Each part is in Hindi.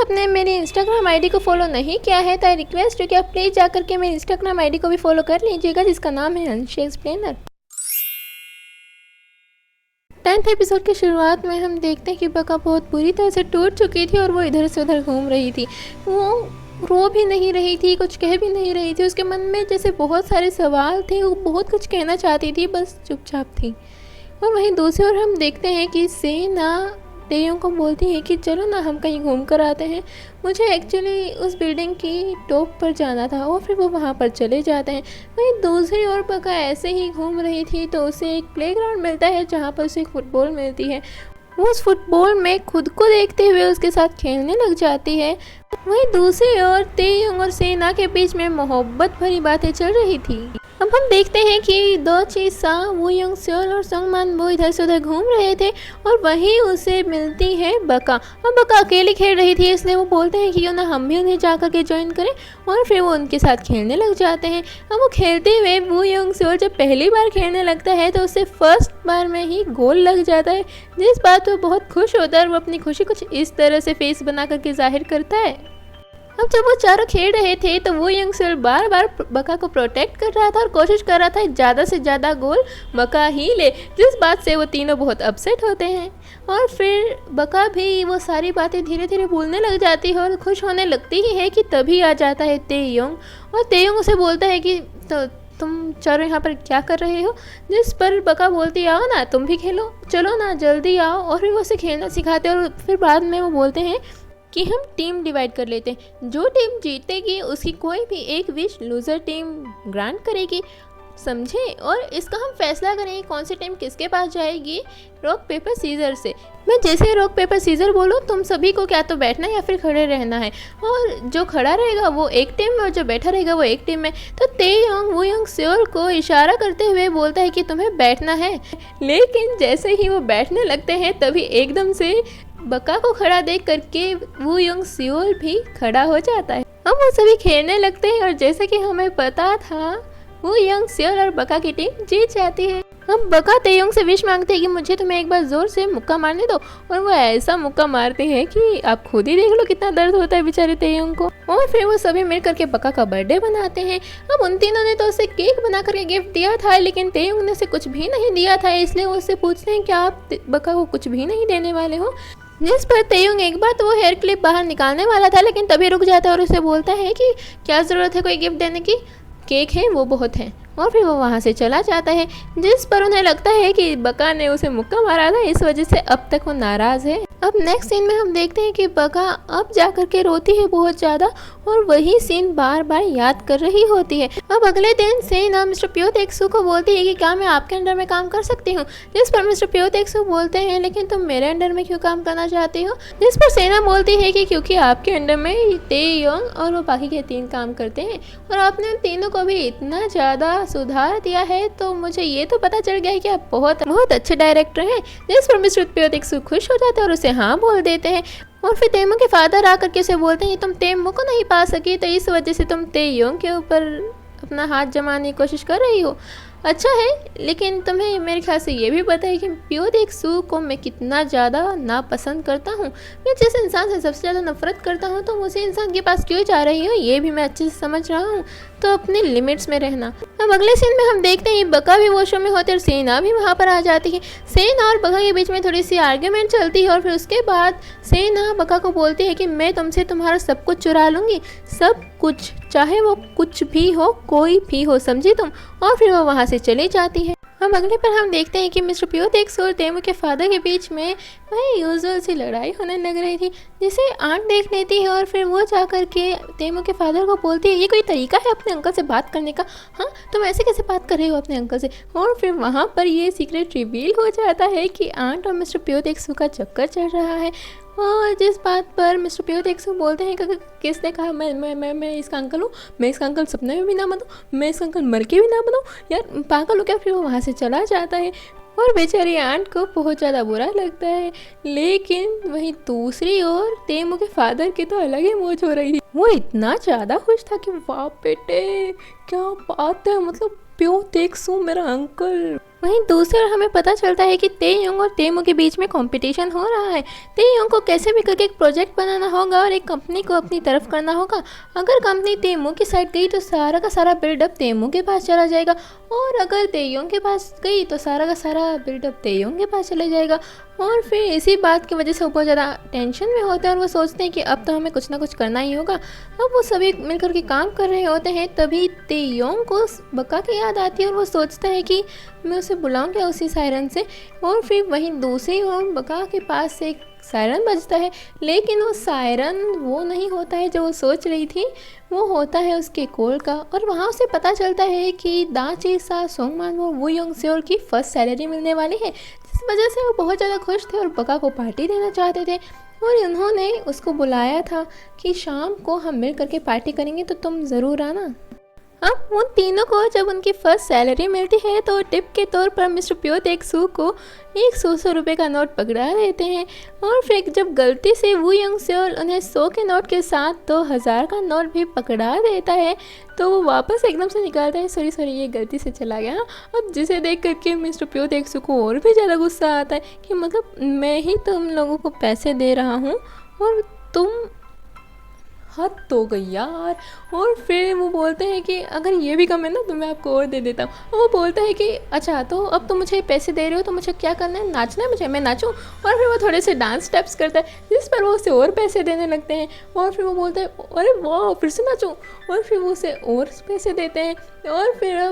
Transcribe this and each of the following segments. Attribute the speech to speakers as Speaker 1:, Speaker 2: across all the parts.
Speaker 1: आपने मेरी इंस्टाग्राम आईडी को फॉलो नहीं किया है तो आई रिक्वेस्ट है कि आप प्लीज़ जाकर के मेरी इंस्टाग्राम आईडी को भी फॉलो कर लीजिएगा, जिसका नाम है अंशी एक्सप्लेनर। 10th एपिसोड की शुरुआत में हम देखते हैं कि बका बहुत बुरी तरह से टूट चुकी थी और वो इधर से उधर घूम रही थी। वो रो भी नहीं रही थी, कुछ कह भी नहीं रही थी। उसके मन में जैसे बहुत सारे सवाल थे, वो बहुत कुछ कहना चाहती थी, बस चुपचाप थी। और वहीं दूसरी ओर हम देखते हैं कि सेना तेयोंग को बोलती है कि चलो ना हम कहीं घूम कर आते हैं, मुझे एक्चुअली उस बिल्डिंग की टॉप पर जाना था। और फिर वो वहाँ पर चले जाते हैं। वहीं दूसरी ओर बका ऐसे ही घूम रही थी तो उसे एक प्लेग्राउंड मिलता है जहाँ पर उसे एक फुटबॉल मिलती है। वो उस फुटबॉल में खुद को देखते हुए उसके साथ खेलने लग जाती है। वहीं दूसरी ओर तेयोंग और सेना के बीच में मोहब्बत भरी बातें चल रही थी। अब हम देखते हैं कि दो चीसा वो यंग स्योल और संगमान वो इधर से उधर घूम रहे थे और वहीं उसे मिलती है बका। अब बका अकेली खेल रही थी, इसलिए वो बोलते हैं कि क्यों ना हम भी उन्हें जा कर के ज्वाइन करें, और फिर वो उनके साथ खेलने लग जाते हैं। अब वो खेलते हुए वो यंग स्योल जब पहली बार खेलने लगता है तो उसे फर्स्ट बार में ही गोल लग जाता है, जिस बात वो बहुत खुश होता है और वो अपनी खुशी कुछ इस तरह से फेस बना करके जाहिर करता है। अब जब वो चारों खेल रहे थे तो वो यंग स्योल बार बार बका को प्रोटेक्ट कर रहा था और कोशिश कर रहा था ज़्यादा से ज़्यादा गोल बका ही ले, जिस बात से वो तीनों बहुत अपसेट होते हैं। और फिर बका भी वो सारी बातें धीरे धीरे भूलने लग जाती है और खुश होने लगती ही है कि तभी आ जाता है तेयोंग। और तेयोंग उसे बोलता है कि तो तुम चारों यहाँ पर क्या कर रहे हो, जिस पर बका बोलती आओ ना तुम भी खेलो, चलो ना जल्दी आओ। और फिर वो उसे खेलना सिखाते हैं और फिर बाद में वो बोलते हैं कि हम टीम डिवाइड कर लेते हैं, जो टीम जीतेगी उसकी कोई भी एक विश लूज़र टीम ग्रांट करेगी, समझे। और इसका हम फैसला करेंगे कौन सी टीम किसके पास जाएगी, रॉक पेपर सीजर से। मैं जैसे रॉक पेपर सीजर बोलूँ तुम सभी को क्या तो बैठना या फिर खड़े रहना है, और जो खड़ा रहेगा वो एक टीम में और जो बैठा रहेगा वो एक टीम में। तो तेयोंग वो यंग स्योल को इशारा करते हुए बोलता है कि तुम्हें बैठना है, लेकिन जैसे ही वो बैठने लगते हैं तभी एकदम से बका को खड़ा देख करके वो यंग स्योल भी खड़ा हो जाता है। हम वो सभी खेलने लगते हैं और जैसे कि हमें पता था वो यंग स्योल और बका की टीम जीत जाती है। हम बका तेयोंग से विश मांगते हैं कि मुझे तुम्हें एक बार जोर से मुक्का मारने दो, और वो ऐसा मुक्का मारते हैं कि आप खुद ही देख लो कितना दर्द होता है बेचारे तेयोंग को। और फिर वो सभी मिल करके बका का बर्थडे बनाते हैं। अब उन तीनों ने तो उसे केक बना करके गिफ्ट दिया था, लेकिन तेयोंग ने उसे कुछ भी नहीं दिया था, इसलिए वो उससे पूछते हैं कि आप बका को कुछ भी नहीं देने वाले हो। जिस पर तेयोंग एक बार तो वो हेयर क्लिप बाहर निकालने वाला था, लेकिन तभी रुक जाता है और उसे बोलता है कि क्या ज़रूरत है कोई गिफ्ट देने की, केक है वो बहुत है। और फिर वो वहाँ से चला जाता है, जिस पर उन्हें लगता है कि बका ने उसे मुक्का मारा था, इस वजह से अब तक वो नाराज़ है। अब नेक्स्ट सीन में हम देखते हैं कि बका अब जा कर के रोती है बहुत ज़्यादा और वही सीन बार बार याद कर रही होती है। अब अगले दिन सेना मिस्टर प्यो तेक्सू को बोलती है कि क्या मैं आपके अंडर में काम कर सकती हूँ, जिस पर मिस्टर प्यो तेक्सू बोलते हैं लेकिन तुम मेरे अंडर में क्यों काम करना चाहती हो, जिस पर सेना बोलती है कि क्योंकि आपके अंडर में तेयोंग और वो बाकी के 3 काम करते हैं और आपने उन तीनों को भी इतना ज़्यादा सुधार दिया है, तो मुझे ये तो पता चल गया है कि आप बहुत बहुत अच्छे डायरेक्टर हैं। जिस पर मिस्टर प्यो तेक्सू खुश हो जाते हैं और उसे हाँ बोल देते हैं। और फिर तेमो के फादर आकर के उसे बोलते हैं कि तुम तेमो को नहीं पा सकी तो इस वजह से तुम तेयोंग के ऊपर अपना हाथ जमाने की कोशिश कर रही हो। अच्छा है, लेकिन तुम्हें मेरे ख्याल से ये भी पता है कि प्यो तेक्सू को मैं कितना ज़्यादा नापसंद करता हूँ। मैं जिस इंसान से सबसे ज़्यादा नफरत करता हूँ तुम उसी इंसान के पास क्यों जा रही हो, ये भी मैं अच्छे से समझ रहा हूँ, तो अपने लिमिट्स में रहना। अब अगले सीन में हम देखते हैं बका भी वॉशरूम में होते और सेना भी वहाँ पर आ जाती है। सेना और बका के बीच में थोड़ी सी आर्ग्यूमेंट चलती है और फिर उसके बाद सेना बका को बोलती है कि मैं तुमसे तुम्हारा सब कुछ चुरा लूँगी, सब कुछ, चाहे वो कुछ भी हो, कोई भी हो, समझी तुम। और फिर वो वहाँ से चली जाती है। हम अगले पर हम देखते हैं कि मिस्टर प्यो तेक्सू और तेमो के फादर के बीच में वही यूजुअल सी लड़ाई होने लग रही थी, जिसे आंट देख लेती है और फिर वो जाकर के तेमो के फादर को बोलती है ये कोई तरीका है अपने अंकल से बात करने का, हाँ तुम ऐसे कैसे बात कर रहे हो अपने अंकल से। और फिर वहाँ पर ये सीक्रेट रिवील हो जाता है कि आंट और मिस्टर प्यो तेक्सू का चक्कर चल रहा है। और जिस बात पर मिस्टर प्यो तेक्सू बोलते हैं कि किसने कहा मैं इसका अंकल हूँ, मैं इसका अंकल सपने में भी ना बनूँ, मैं इसका अंकल मर के भी ना बनूँ, यार पागल हो क्या। फिर वो वहाँ से चला जाता है और बेचारी आंट को बहुत ज़्यादा बुरा लगता है। लेकिन वहीं दूसरी ओर तेमो के फादर की तो अलग ही मौज हो रही थी। वो इतना ज़्यादा खुश था कि वाह बेटे क्या बात है, मतलब प्यो तेक्सू मेरा अंकल। वहीं दूसरी ओर हमें पता चलता है कि तेयोंग और तेमू के बीच में कंपटीशन हो रहा है। तेयोंग को कैसे भी करके एक प्रोजेक्ट बनाना होगा और एक कंपनी को अपनी तरफ करना होगा। अगर कंपनी तेमू की साइड गई तो सारा का सारा बिल्डअप तेमू के पास चला जाएगा, और अगर तेयोंग के पास गई तो सारा का सारा बिल्डअप तेयोंग के पास चला जाएगा। और फिर इसी बात की वजह से वो बहुत ज़्यादा टेंशन में होते हैं और वो सोचते हैं कि अब तो हमें कुछ ना कुछ करना ही होगा। अब वो सभी मिलकर के काम कर रहे होते हैं, तभी तेयोंग को बका की याद आती है और वो सोचता है कि मैं उसे बुलाऊं क्या उसी सायरन से। और फिर वहीं दूसरी ओर बका के पास से एक सायरन बजता है, लेकिन वो सायरन वो नहीं होता है जो वो सोच रही थी, वो होता है उसके कोल का। और वहाँ उसे पता चलता है कि दाची सा सोंगमान वो वूयोंग सेओल की फर्स्ट सैलरी मिलने वाली है, जिस वजह से वो बहुत ज़्यादा खुश थे और बका को पार्टी देना चाहते थे। और उन्होंने उसको बुलाया था कि शाम को हम मिल करके पार्टी करेंगे तो तुम ज़रूर आना। अब उन तीनों को जब उनकी फर्स्ट सैलरी मिलती है तो टिप के तौर पर मिस्टर प्यो तेक सू को एक 100 रुपये का नोट पकड़ा देते हैं। और फिर जब गलती से वूयोंग सेओल उन्हें 100 के नोट के साथ 2000 का नोट भी पकड़ा देता है तो वो वापस एकदम से निकालता है, सॉरी ये गलती से चला गया। अब जिसे देख करके मिस्टर प्यो तेक सू को और भी ज़्यादा गुस्सा आता है कि मतलब मैं ही तुम लोगों को पैसे दे रहा हूँ और तुम, हद हो गई यार। और फिर वो बोलते हैं कि अगर ये भी कम है ना तो मैं आपको और दे देता हूँ। और वो बोलता है कि अच्छा तो अब तो मुझे पैसे दे रहे हो तो मुझे क्या करना है, नाचना है मुझे, मैं नाचूँ। और फिर वो थोड़े से डांस स्टेप्स करता है जिस पर वो उसे और पैसे देने लगते हैं। और फिर वो बोलता है अरे वाह फिर से नाचूँ, और फिर वो उसे और पैसे देते हैं। और फिर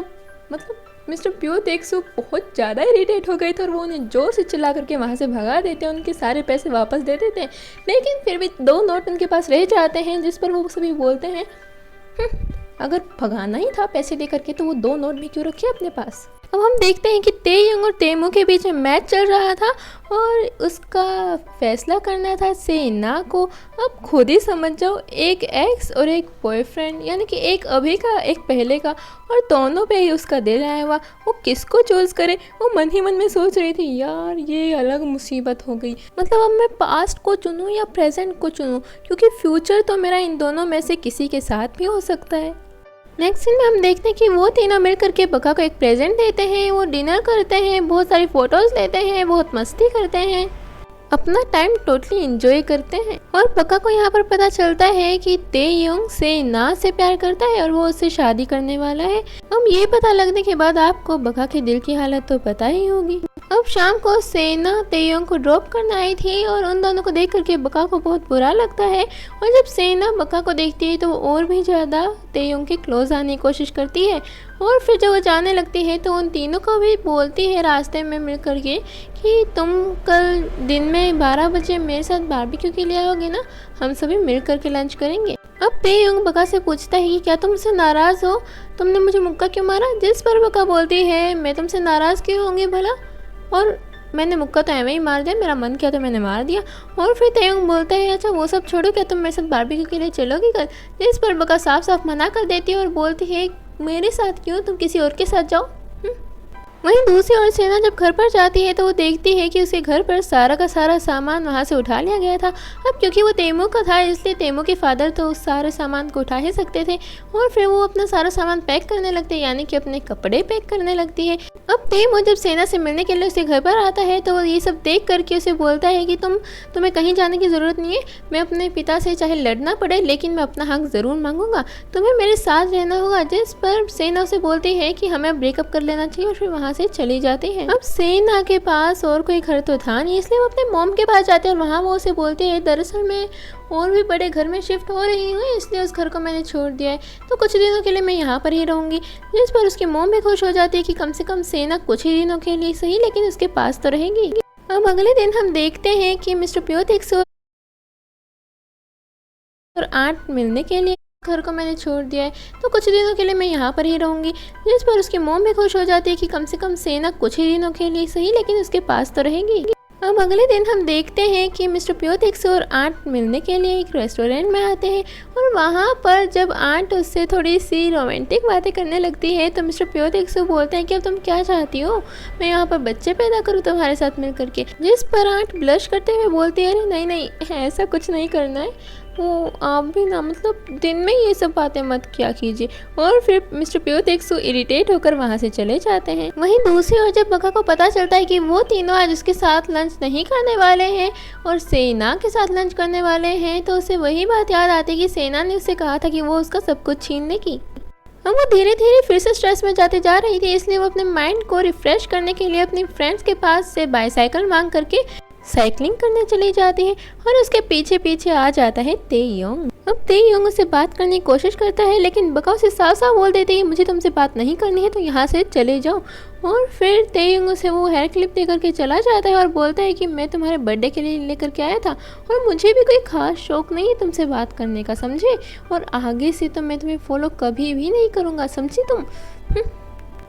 Speaker 1: मतलब मिस्टर प्यो तेक सू बहुत ज़्यादा इरिटेट हो गए थे और वो उन्हें जोर से चिल्ला करके वहाँ से भगा देते हैं, उनके सारे पैसे वापस दे देते हैं। लेकिन फिर भी 2 नोट उनके पास रह जाते हैं, जिस पर वो सभी बोलते हैं अगर भगाना ही था पैसे दे करके तो वो 2 नोट भी क्यों रखे अपने पास। अब हम देखते हैं कि तेयोंग और तेमू के बीच में मैच चल रहा था और उसका फैसला करना था सेना को। अब खुद ही समझ जाओ, एक एक्स और एक बॉयफ्रेंड, यानी कि एक अभी का एक पहले का, और दोनों पे ही उसका दिल आया हुआ, वो किसको चूज़ करे। वो मन ही मन में सोच रही थी यार ये अलग मुसीबत हो गई, मतलब अब मैं पास्ट को चुनूँ या प्रेजेंट को चुनूँ, क्योंकि फ्यूचर तो मेरा इन दोनों में से किसी के साथ भी हो सकता है। नेक्स्ट सीन में हम देखते हैं कि वो तीनों मिल करके बका को एक प्रेजेंट देते हैं, वो डिनर करते हैं, बहुत सारी फ़ोटोज़ लेते हैं, बहुत मस्ती करते हैं, अपना टाइम टोटली एंजॉय करते हैं। और बका को यहाँ पर पता चलता है कि तेयोंग सेना से प्यार करता है और वो उससे शादी करने वाला है। अब ये पता लगने के बाद आपको बका के दिल की हालत तो पता ही होगी। अब शाम को सेना तेयोंग को ड्रॉप करने आई थी और उन दोनों को देख करके बका को बहुत बुरा लगता है। और जब सेना बका को देखती है तो वो और भी ज़्यादा तेयोंग के क्लोज आने की कोशिश करती है। और फिर जब वो जाने लगती है तो उन तीनों को भी बोलती है रास्ते में मिल करके कि तुम कल दिन में 12 बजे मेरे साथ बारबेक्यू के लिए आओगे ना, हम सभी मिल करके लंच करेंगे। अब तेयोंग बका से पूछता है कि क्या तुम मुझसे नाराज़ हो, तुमने मुझे मुक्का क्यों मारा। जिस पर बका बोलती है मैं तुमसे नाराज़ क्यों होंगी भला, और मैंने मुक्का तो ऐਵੇਂ ही मार दिया, मेरा मन किया तो मैंने मार दिया। और फिर तेयोंग बोलता है अच्छा वो सब छोड़ो, क्या तुम मेरे साथ बारबेक्यू के लिए चलोगी कल। जिस पर बका साफ साफ मना कर देती है और बोलती है मेरे साथ क्यों, तुम किसी और के साथ जाओ। वहीं दूसरी ओर सेना जब घर पर जाती है तो वो देखती है कि उसके घर पर सारा का सारा सामान वहाँ से उठा लिया गया था। अब क्योंकि वो तेमू का था इसलिए तेमू के फादर तो उस सारे सामान को उठा ही सकते थे। और फिर वो अपना सारा सामान पैक करने लगते हैं, यानी कि अपने कपड़े पैक करने लगती है। अब तेमू जब सेना से मिलने के लिए उसके घर पर आता है तो वो ये सब देख करके उसे बोलता है कि तुम्हें कहीं जाने की ज़रूरत नहीं है, मैं अपने पिता से चाहे लड़ना पड़े लेकिन मैं अपना हक ज़रूर मांगूंगा, तुम्हें मेरे साथ रहना होगा। जिस पर सेना उसे बोलती है कि हमें ब्रेकअप कर लेना चाहिए और फिर वहाँ से चली जाती है। अब सेना के पास और कोई घर तो था नहीं, इसलिए वो अपने मॉम के पास जाते हैं और वहाँ वो उसे बोलती है दरअसल मैं और भी बड़े घर में शिफ्ट हो रही हूँ, इसलिए उस घर को मैंने छोड़ दिया है, तो कुछ दिनों के लिए मैं यहाँ पर ही रहूँगी। जिस पर उसकी मॉम भी खुश हो जाती है कि कम से कम सेना कुछ ही दिनों के लिए सही लेकिन उसके पास तो रहेगी। अब अगले दिन हम देखते हैं कि मिस्टर प्यो तेक सू और आंट मिलने के लिए घर को मैंने छोड़ दिया है, तो कुछ दिनों के लिए मैं यहाँ पर ही रहूँगी। जिस पर उसकी मॉम भी खुश हो जाती है कि कम से कम सेना कुछ ही दिनों के लिए सही लेकिन उसके पास तो रहेगी। अब अगले दिन हम देखते हैं कि मिस्टर प्यो तेक सू और आंट मिलने के लिए एक रेस्टोरेंट में आते हैं और वहाँ पर जब आंट उससे थोड़ी सी रोमांटिक बातें करने लगती है तो मिस्टर प्यो तेक सू बोलते हैं कि अब तुम क्या चाहती हो, मैं यहाँ पर बच्चे पैदा करूँ तुम्हारे साथ मिल करके। जिस पर आंट ब्लश करते हुए बोलती है अरे नहीं ऐसा कुछ नहीं करना है, वो आप भी ना मतलब दिन में ये सब बातें मत किया कीजिए। और फिर मिस्टर प्योतेक्सु इरिटेट होकर वहाँ से चले जाते हैं। वहीं दूसरी ओर जब बका को पता चलता है कि वो तीनों आज उसके साथ लंच नहीं करने वाले हैं और सेना के साथ लंच करने वाले हैं, तो उसे वही बात याद आती है कि सेना ने उससे कहा था कि वो उसका सब कुछ छीन लेगी। अब वो धीरे धीरे फिर से स्ट्रेस में जाते जा रही थी, इसलिए वो अपने माइंड को रिफ्रेश करने के लिए अपनी फ्रेंड्स के पास से बाईसाइकिल मांग करके साइकिलिंग करने चली जाती है। और उसके पीछे पीछे आ जाता है तेयोंग। अब तेयोंग उससे बात करने की कोशिश करता है, लेकिन बका उसे साफ साफ बोल देती है मुझे तुमसे बात नहीं करनी है, तो यहाँ से चले जाओ। और फिर तेयोंग उसे वो हेयर क्लिप दे करके चला जाता है और बोलता है कि मैं तुम्हारे बर्थडे के लिए लेकर के आया था और मुझे भी कोई खास शौक नहीं है तुमसे बात करने का, समझे? और आगे से तो मैं तुम्हें फॉलो कभी भी नहीं करूँगा, समझी तुम?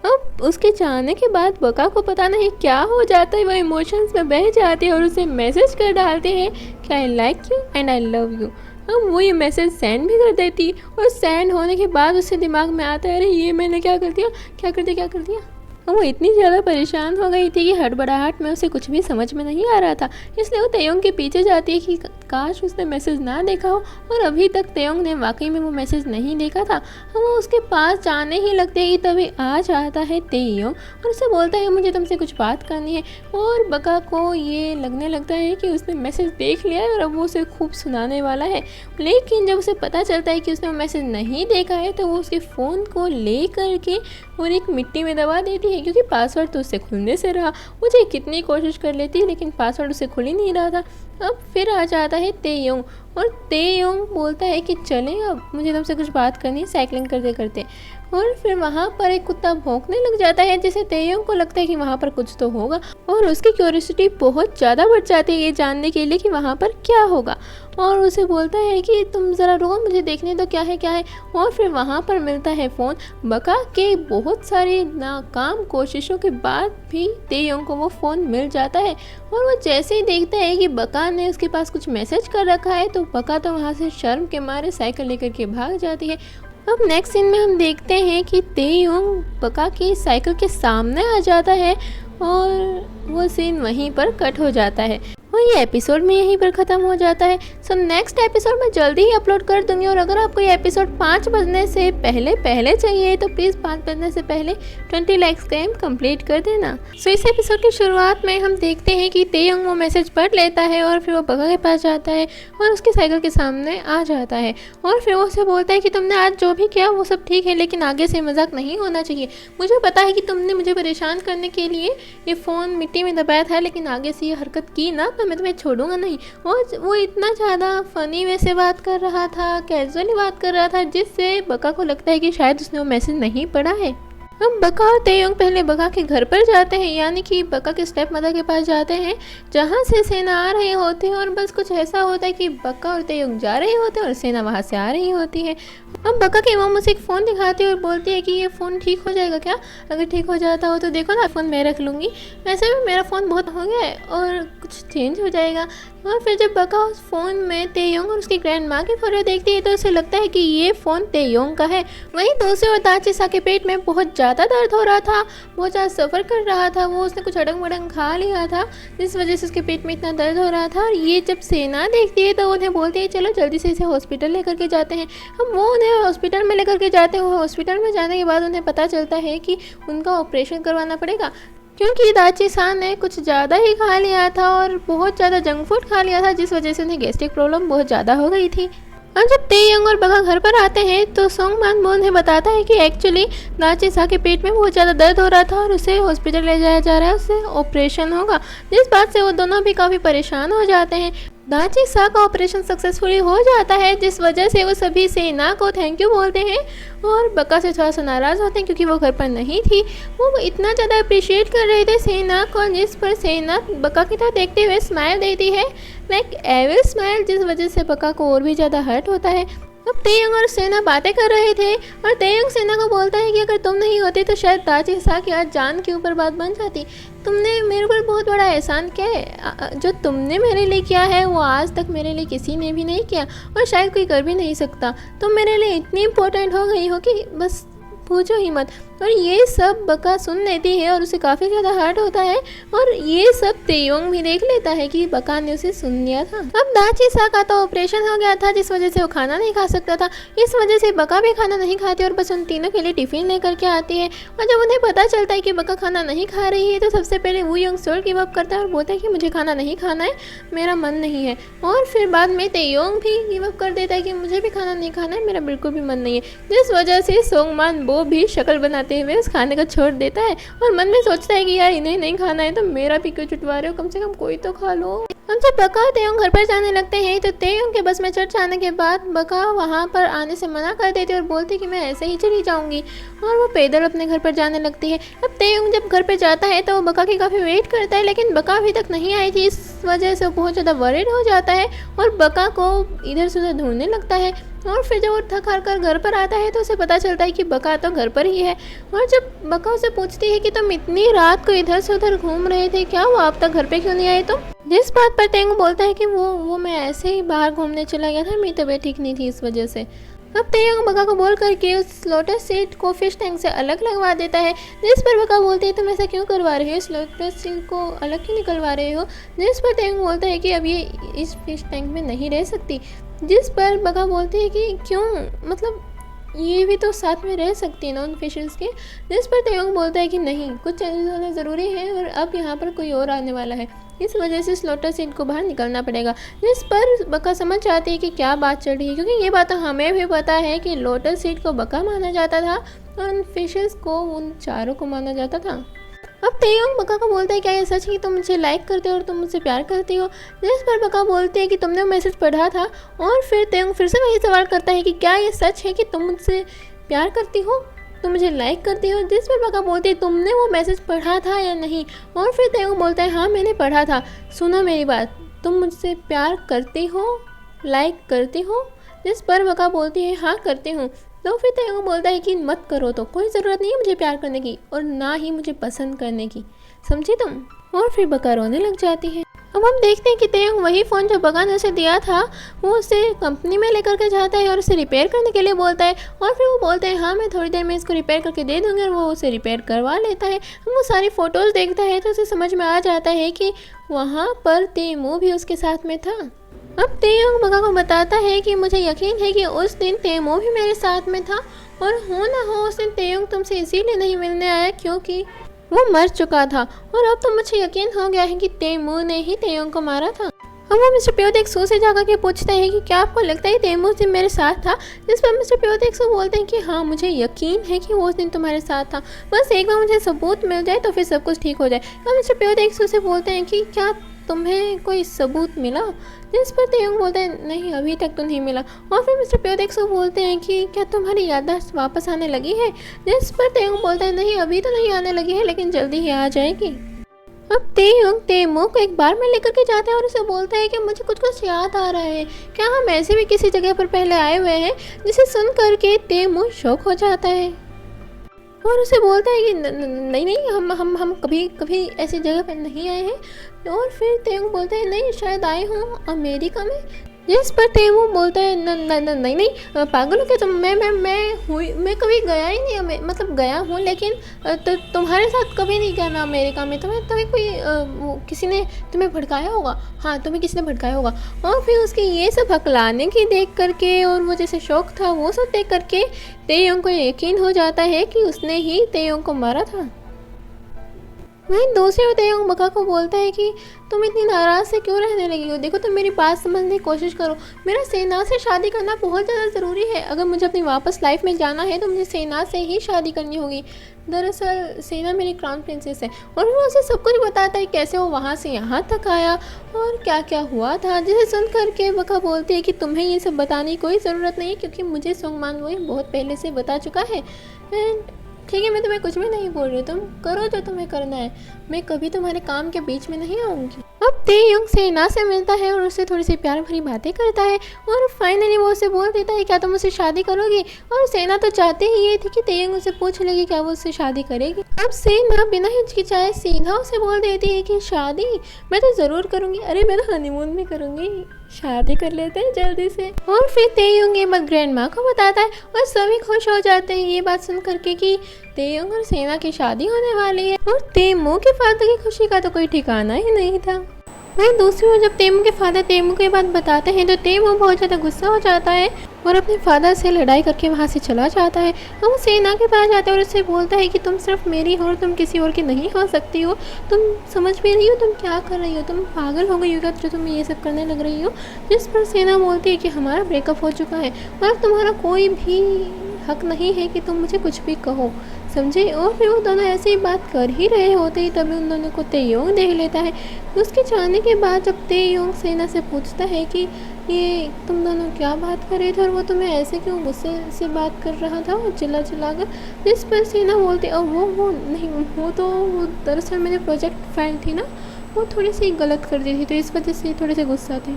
Speaker 1: अब उसके जाने के बाद बका को पता नहीं क्या हो जाता है, वो इमोशंस में बह जाती है और उसे मैसेज कर डालते हैं कि I like you and I love you. अब वो ये मैसेज सेंड भी कर देती और सेंड होने के बाद उससे दिमाग में आता है अरे ये मैंने क्या कर दिया, क्या कर दिया, क्या कर दिया। वो इतनी ज़्यादा परेशान हो गई थी कि हड़बड़ाहट में उसे कुछ भी समझ में नहीं आ रहा था, इसलिए वो तेयोंग के पीछे जाती है कि काश उसने मैसेज ना देखा हो। और अभी तक तेयोंग ने वाकई में वो मैसेज नहीं देखा था। वो उसके पास जाने ही लगते हैं कि तभी आ जाता है तेयोंग और उसे बोलता है मुझे तुमसे कुछ बात करनी है। और बका को ये लगने लगता है कि उसने मैसेज देख लिया है और अब वो उसे खूब सुनाने वाला है, लेकिन जब उसे पता चलता है कि उसने वो मैसेज नहीं देखा है तो वो उसके फ़ोन को ले करके और एक मिट्टी में दबा देती है, क्योंकि पासवर्ड तो उससे खुलने से रहा। मुझे कितनी कोशिश कर लेती है लेकिन पासवर्ड उससे खुल ही नहीं रहा था। अब फिर आ जाता है तेयोंग और तेयोंग बोलता है कि चलें अब मुझे तुमसे कुछ बात करनी है साइकिलिंग करते करते। और फिर वहाँ पर एक कुत्ता भौंकने लग जाता है, जिसे तेयोंग को लगता है कि वहाँ पर कुछ तो होगा और उसकी क्यूरियोसिटी बहुत ज़्यादा बढ़ जाती है ये जानने के लिए कि वहाँ पर क्या होगा। और उसे बोलता है कि तुम ज़रा रुको मुझे देखने दो क्या है क्या है। और फिर वहाँ पर मिलता है फ़ोन। बका के बहुत सारी नाकाम कोशिशों के बाद भी तेयोंग को वो फ़ोन मिल जाता है और वो जैसे ही देखता है कि बका ने उसके पास कुछ मैसेज कर रखा है तो बका तो वहाँ से शर्म के मारे साइकिल लेकर के भाग जाती है। अब नेक्स्ट सीन में हम देखते हैं कि तेयोंग बका की साइकिल के सामने आ जाता है और वो सीन वहीं पर कट हो जाता है और ये एपिसोड में यहीं पर ख़त्म हो जाता है। सो नेक्स्ट एपिसोड मैं जल्दी ही अपलोड कर दूंगी और अगर आपको ये एपिसोड 5 बजने से पहले चाहिए तो प्लीज़ 5 बजने से पहले 20 लाइक्स का एम कंप्लीट कर देना। सो इस एपिसोड की शुरुआत में हम देखते हैं कि तेयोंग वो मैसेज पढ़ लेता है और फिर वो बका के पास जाता है और उसकी साइकिल के सामने आ जाता है और फिर वो उसे बोलता है कि तुमने आज जो भी किया वो सब ठीक है, लेकिन आगे से मजाक नहीं होना चाहिए। मुझे पता है कि तुमने मुझे परेशान करने के लिए ये फ़ोन मिट्टी में दबाया था, लेकिन आगे से ये हरकत की ना तो मैं तुम्हें छोड़ूंगा नहीं। और वो इतना ज़्यादा फ़नी वे से बात कर रहा था, कैजुअली बात कर रहा था, जिससे बका को लगता है कि शायद उसने वो मैसेज नहीं पढ़ा है। अब बका और तेयोंग पहले बका के घर पर जाते हैं, यानी कि बका के स्टेप मदर के पास जाते हैं जहाँ से सेना आ रहे होते हैं और बस कुछ ऐसा होता है कि बका और तेयोंग जा रहे होते हैं और सेना वहाँ से आ रही होती है। अब बका की मम्मी उसे एक फ़ोन दिखाती है और बोलती है कि ये फ़ोन ठीक हो जाएगा क्या? अगर ठीक हो जाता हो तो देखो ना, फ़ोन मैं रख लूँगी, वैसे भी मेरा फ़ोन बहुत हो गया है और कुछ चेंज हो जाएगा। और फिर जब बका उस फ़ोन में तेयोंग और उसकी ग्रैंड माँ की फोटो देखती है तो उसे लगता है कि ये फ़ोन तेयोंग का है। वहीं दूसरी ओर दाची-सा के पेट में बहुत ज़्यादा दर्द हो रहा था, बहुत ज़्यादा सफ़र कर रहा था, वो उसने कुछ अड़ंग वड़ंग खा लिया था जिस वजह से उसके पेट में इतना दर्द हो रहा था। और ये जब सेना देखती है तो उन्हें बोलती है चलो जल्दी से इसे हॉस्पिटल लेकर के जाते हैं। हम वो उन्हें हॉस्पिटल में लेकर के जाते हैं। हॉस्पिटल में जाने के बाद उन्हें पता चलता है कि उनका ऑपरेशन करवाना पड़ेगा, क्योंकि दाची-सा ने कुछ ज़्यादा ही खा लिया था और बहुत ज़्यादा जंक फूड खा लिया था, जिस वजह से उन्हें गैस्ट्रिक प्रॉब्लम बहुत ज़्यादा हो गई थी। और जब तेयोंग और बका घर पर आते हैं तो सोंगमान उन्हें बताता है कि एक्चुअली दाची-सा के पेट में बहुत ज़्यादा दर्द हो रहा था और उसे हॉस्पिटल ले जाया जा रहा है, उससे ऑपरेशन होगा, जिस बात से वो दोनों भी काफ़ी परेशान हो जाते हैं। दाची-सा का ऑपरेशन सक्सेसफुली हो जाता है, जिस वजह से वो सभी सेना को थैंक यू बोलते हैं और बका से थोड़ा सा नाराज़ होते हैं क्योंकि वो घर पर नहीं थी। वो इतना ज़्यादा अप्रिशिएट कर रहे थे सेना को, जिस पर सेना बका की तरह देखते हुए स्माइल देती है, लाइक एविल स्माइल, जिस वजह से बका को और भी ज़्यादा हर्ट होता है। अब तेयोंग और सेना बातें कर रहे थे और तेयोंग सेना को बोलता है कि अगर तुम नहीं होते तो शायद दाची-सा की आज जान के ऊपर बात बन जाती। तुमने मेरे ऊपर बहुत बड़ा एहसान किया है, जो तुमने मेरे लिए किया है वो आज तक मेरे लिए किसी ने भी नहीं किया और शायद कोई कर भी नहीं सकता। तुम मेरे लिए इतनी इम्पोर्टेंट हो गई हो कि बस पूछो ही मत। और ये सब बका सुन लेती है और उसे काफ़ी ज़्यादा हर्ट होता है और ये सब तेयोंग भी देख लेता है कि बका ने उसे सुन लिया था। अब दाची सा का तो ऑपरेशन हो गया था जिस वजह से वो खाना नहीं खा सकता था। इस वजह से बका भी खाना नहीं खाती और बस उन तीनों के लिए टिफ़िन लेकर के आती है। और जब उन्हें पता चलता है कि बका खाना नहीं खा रही है तो सबसे पहले वू यंग सोल गिव अप करता है और बोलता है कि मुझे खाना नहीं खाना है, मेरा मन नहीं है। और फिर बाद में तेयोंग भी गिव अप कर देता है कि मुझे भी खाना नहीं खाना है, मेरा बिल्कुल भी मन नहीं है। जिस वजह से सोंगमान वो भी शक्ल बनाते हुए उस खाने को छोड़ देता है और मन में सोचता है कि यार इन्हें नहीं खाना है तो मेरा भी क्यों चुटवा रहे हो, कम से कम कोई तो खा लो। हम जब बका और तेयोंग घर पर जाने लगते हैं तो तेयोंग के बस में चढ़ जाने के बाद बका वहाँ पर आने से मना कर देती है और बोलती कि मैं ऐसे ही चली जाऊँगी और वो पैदल अपने घर पर जाने लगती है। अब तेयोंग जब घर पर जाता है तो वो बका की काफ़ी वेट करता है लेकिन बका अभी तक नहीं आई थी। इस वजह से वो बहुत ज़्यादा वरीड हो जाता है और बका को इधर से उधर ढूंढने लगता है। और फिर जब वो थक हार कर घर पर आता है तो उसे पता चलता है कि बका तो घर पर ही है। और जब बका उसे पूछती है कि तुम इतनी रात को इधर से उधर घूम रहे थे, क्या हुआ अब तक घर पे क्यों नहीं आए तुम? जिस बात पर तेयोंग बोलता है कि वो मैं ऐसे ही बाहर घूमने चला गया था, मेरी तबीयत ठीक नहीं थी इस वजह से। अब तेयोंग बका को बोल करके उस लोटस सीड को फिश टैंक से अलग लगवा देता है। जिस पर बका बोलती है तुम ऐसा क्यों करवा रहे हो, इस लोटस सीड को अलग क्यों निकलवा रहे हो? जिस पर तेयोंग बोलता है कि अब ये इस फिश टैंक में नहीं रह सकती। जिस पर बका बोलती है कि क्यों, मतलब ये भी तो साथ में रह सकती है ना उन फिशेस के। जिस पर तेयोंग बोलता है कि नहीं, कुछ होना ज़रूरी है और अब यहाँ पर कोई और आने वाला है, इस वजह से इस लोटस सीड को बाहर निकलना पड़ेगा। जिस पर बका समझ जाती है कि क्या बात चल रही है, क्योंकि ये बात हमें भी पता है कि लोटस सीड को बका माना जाता था और उन फिशेस को उन चारों को माना जाता था। अब तेयोंग बका को बोलता है क्या ये सच है कि तुम मुझे लाइक करते हो और तुम मुझसे प्यार करती हो? जिस पर बका बोलती है कि तुमने वो मैसेज पढ़ा था। और फिर तेयोंग फिर से वही सवाल करता है कि क्या ये सच है कि तुम मुझसे प्यार करती हो, तुम मुझे लाइक करती हो? जिस पर बका बोलती है तुमने वो मैसेज पढ़ा था या नहीं? और फिर तेयोंग बोलता है हाँ मैंने पढ़ा था, सुनो मेरी बात, तुम मुझसे प्यार करती हो, लाइक करती हो? जिस पर बका बोलती है हाँ करती हूँ। तो फिर तेयोंग बोलता है कि मत करो तो कोई ज़रूरत नहीं है मुझे प्यार करने की और ना ही मुझे पसंद करने की, समझी तुम? और फिर बका रोने लग जाती है। अब हम देखते हैं कि तेयोंग वही फ़ोन जो बका ने उसे दिया था वो उसे कंपनी में लेकर के जाता है और उसे रिपेयर करने के लिए बोलता है। और फिर वो बोलते हैं हाँ मैं थोड़ी देर में इसको रिपेयर करके दे दूँगी और वो उसे रिपेयर करवा लेता है। वो सारी फ़ोटोज़ देखता है तो उसे समझ में आ जाता है कि वहाँ पर तेमू भी उसके साथ में था। अब तेयोंग बका को बताता है कि मुझे यकीन है कि उस दिन तेमू भी मेरे साथ में था और हो ना हो उस दिन तेयोंग तुमसे इसीलिए नहीं मिलने आया क्योंकि वो मर चुका था और अब तो मुझे यकीन हो गया है कि तेमू ने ही तेयोंग को मारा था। अब वो मिस्टर प्योदेक्सू से जाकर के पूछते हैं कि क्या आपको लगता है तेमू उस दिन मेरे साथ था? जिस पर मिस्टर प्योदेक्सू बोलते हैं कि हाँ मुझे यकीन है कि वो उस दिन तुम्हारे साथ था, बस एक बार मुझे सबूत मिल जाए तो फिर सब कुछ ठीक हो जाए। अब मिस्टर प्योदेक्सू से बोलते हैं कि क्या तुम्हें कोई सबूत मिला? जिस पर तेयोंग बोलते हैं नहीं अभी तक तो नहीं मिला। और फिर मिस्टर प्योदेक्सू बोलते हैं कि क्या तुम्हारी याददाश्त वापस आने लगी है? जिस पर तेयोंग बोलता है नहीं अभी तो नहीं आने लगी है लेकिन जल्दी ही आ जाएगी। अब तेयोंग तेमू को एक बार में लेकर के जाता है और उसे बोलता है कि मुझे कुछ कुछ याद आ रहा है, क्या हम ऐसे भी किसी जगह पर पहले आए हुए हैं? जिसे सुन करके तेमू शॉक हो जाता है और उसे बोलता है कि नहीं नहीं हम कभी ऐसी जगह पर नहीं आए हैं। और फिर तेमू बोलता है नहीं शायद आए हों अमेरिका में। जिस पर तेमू बोलता है नहीं पागल हो क्या तुम, मैं कभी गया ही नहीं, मतलब गया हूँ लेकिन तो तुम्हारे साथ कभी नहीं गया मैं अमेरिका में। तुम्हें कोई किसी ने तुम्हें भड़काया होगा, हाँ तुम्हें किसी ने भड़काया होगा। और फिर उसके ये सब हकलाने की देख करके और वो जैसे शौक था वो सब देख करके तेयोंग को यकीन हो जाता है कि उसने ही तेयोंग को मारा था। वहीं दूसरे तेयोंग बका को बोलता है कि तुम इतनी नाराज़ से क्यों रहने लगी हो? देखो तुम मेरी बात समझने की कोशिश करो, मेरा सेना से शादी करना बहुत ज़्यादा ज़रूरी है। अगर मुझे अपनी वापस लाइफ में जाना है तो मुझे सेना से ही शादी करनी होगी। दरअसल सेना मेरी क्राउन प्रिंसेस है। और वो उसे सब कुछ बताता है कैसे वो वहाँ से यहाँ तक आया और क्या क्या हुआ था। जिसे सुन करके बका बोलती है कि तुम्हें ये सब बताने की कोई ज़रूरत नहीं है क्योंकि मुझे सोंगमान वही बहुत पहले से बता चुका है। एंड ठीक है मैं तुम्हें कुछ भी नहीं बोल रही, तुम करो जो तुम्हें करना है, मैं कभी तुम्हारे काम के बीच में नहीं आऊँगी। अब तेयोंग सेना से मिलता है और उससे थोड़ी सी प्यार भरी बातें करता है और फाइनली वो उसे बोल देता है क्या तुम उससे शादी करोगी? और सेना तो चाहते ही ये थी कि तेयोंग उसे पूछ लेगी क्या वो उससे शादी करेगी। अब सेना बिना हिचकिचाए सीधा उसे बोल देती है कि शादी मैं तो ज़रूर करूँगी, अरे मैं तो हनीमून भी करूँगी, शादी कर लेते हैं जल्दी से। और फिर तेयुंग ये बात ग्रैंड माँ को बताता है और सभी खुश हो जाते हैं ये बात सुन करके कि तेयुंग और सेना की शादी होने वाली है। और तेमू के फादर की खुशी का तो कोई ठिकाना ही नहीं था। वहीं दूसरी ओर जब तेमू के फादर तेमू को ये बात बताते हैं तो तेमू बहुत ज़्यादा गुस्सा हो जाता है और अपने फादर से लड़ाई करके वहाँ से चला जाता है। और वो सेना के पास जाता है और उससे बोलता है कि तुम सिर्फ मेरी हो और तुम किसी और की नहीं हो सकती हो। तुम समझ भी रही हो तुम क्या कर रही हो, तुम पागल हो गई हो क्या जो तुम ये सब करने लग रही हो। जिस पर सेना बोलती है कि हमारा ब्रेकअप हो चुका है और अब तुम्हारा कोई भी हक नहीं है कि तुम मुझे कुछ भी कहो, समझे। और फिर वो दोनों ऐसे ही बात कर ही रहे होते ही तभी उन दोनों को तेयोंग देख लेता है। उसके जाने के बाद जब तेयोंग सेना से पूछता है कि ये तुम दोनों क्या बात कर रहे थे और वो तुम्हें ऐसे क्यों गुस्से से बात कर रहा था और चिल्ला चिल्ला कर। जिस पर सेना बोलती है वो नहीं, वो तो वो दरअसल मेरे प्रोजेक्ट फाइल थी ना, वो थोड़ी सी गलत कर दी थी तो इस वजह से थोड़े से गुस्सा थे।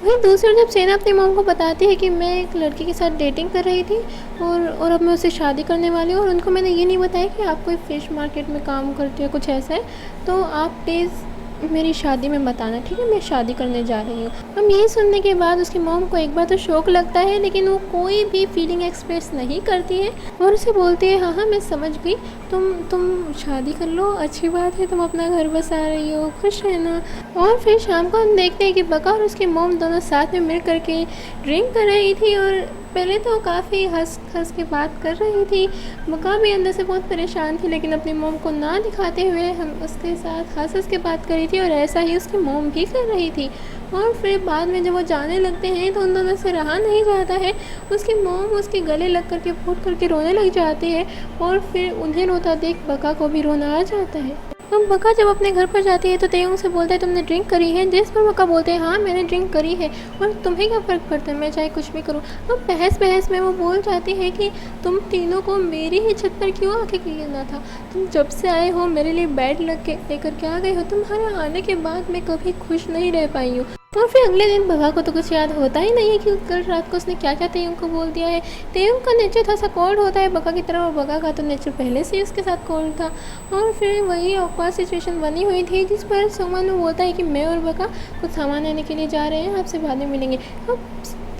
Speaker 1: वहीं दूसरी जब सेना अपनी मॉम को बताती है कि मैं एक लड़की के साथ डेटिंग कर रही थी और अब मैं उससे शादी करने वाली हूँ और उनको मैंने ये नहीं बताया कि आप कोई फ़िश मार्केट में काम करती हो कुछ ऐसा है, तो आप प्लीज़ मेरी शादी में बताना, ठीक है, मैं शादी करने जा रही हूँ। हम यही सुनने के बाद उसकी मॉम को एक बार तो शौक लगता है लेकिन वो कोई भी फीलिंग एक्सप्रेस नहीं करती है और उसे बोलती है हाँ मैं समझ गई, तुम शादी कर लो, अच्छी बात है, तुम अपना घर बसा रही हो, खुश रहना। और फिर शाम को हम देखते हैं कि बका और उसकी मॉम दोनों साथ में मिल करके ड्रिंक कर रही थी और पहले तो काफ़ी हंस के बात कर रही थी। बका भी अंदर से बहुत परेशान थी लेकिन अपनी मॉम को ना दिखाते हुए हम उसके साथ हंस के बात कर रही थी और ऐसा ही उसकी मॉम भी कर रही थी। और फिर बाद में जब वो जाने लगते हैं तो उन दोनों से रहा नहीं जाता है, उसकी मॉम उसके गले लग करके फूट करके रोने लग जाती है और फिर उन्हें रोता देख बका को भी रोना आ जाता है। अब बका जब अपने घर पर जाती है तो तेयोंग से बोलता है तुमने ड्रिंक करी है, जिस पर बका बोलते हैं हाँ मैंने ड्रिंक करी है और तुम्हें क्या फ़र्क पड़ता है, मैं चाहे कुछ भी करूँ। अब बहस में वो बोल जाती है कि तुम तीनों को मेरी ही छत पर क्यों आके गिरना था, तुम जब से आए हो मेरे लिए बेड लेकर के आ गए हो, तुम्हारे आने के बाद मैं कभी खुश नहीं रह पाई हूँ। और फिर अगले दिन बका को तो कुछ याद होता ही नहीं है कि कल रात को उसने क्या क्या तेयोंग को बोल दिया है। तेयोंग का नेचर थोड़ा सा कोल्ड होता है बका की तरह और बका का तो नेचर पहले से ही उसके साथ कोल्ड था। और फिर वही ऑकवर्ड सिचुएशन बनी हुई थी जिस पर सोंगमान बोलता है कि मैं और बका कुछ सामान लेने के लिए जा रहे हैं, आपसे बाद में मिलेंगे। अब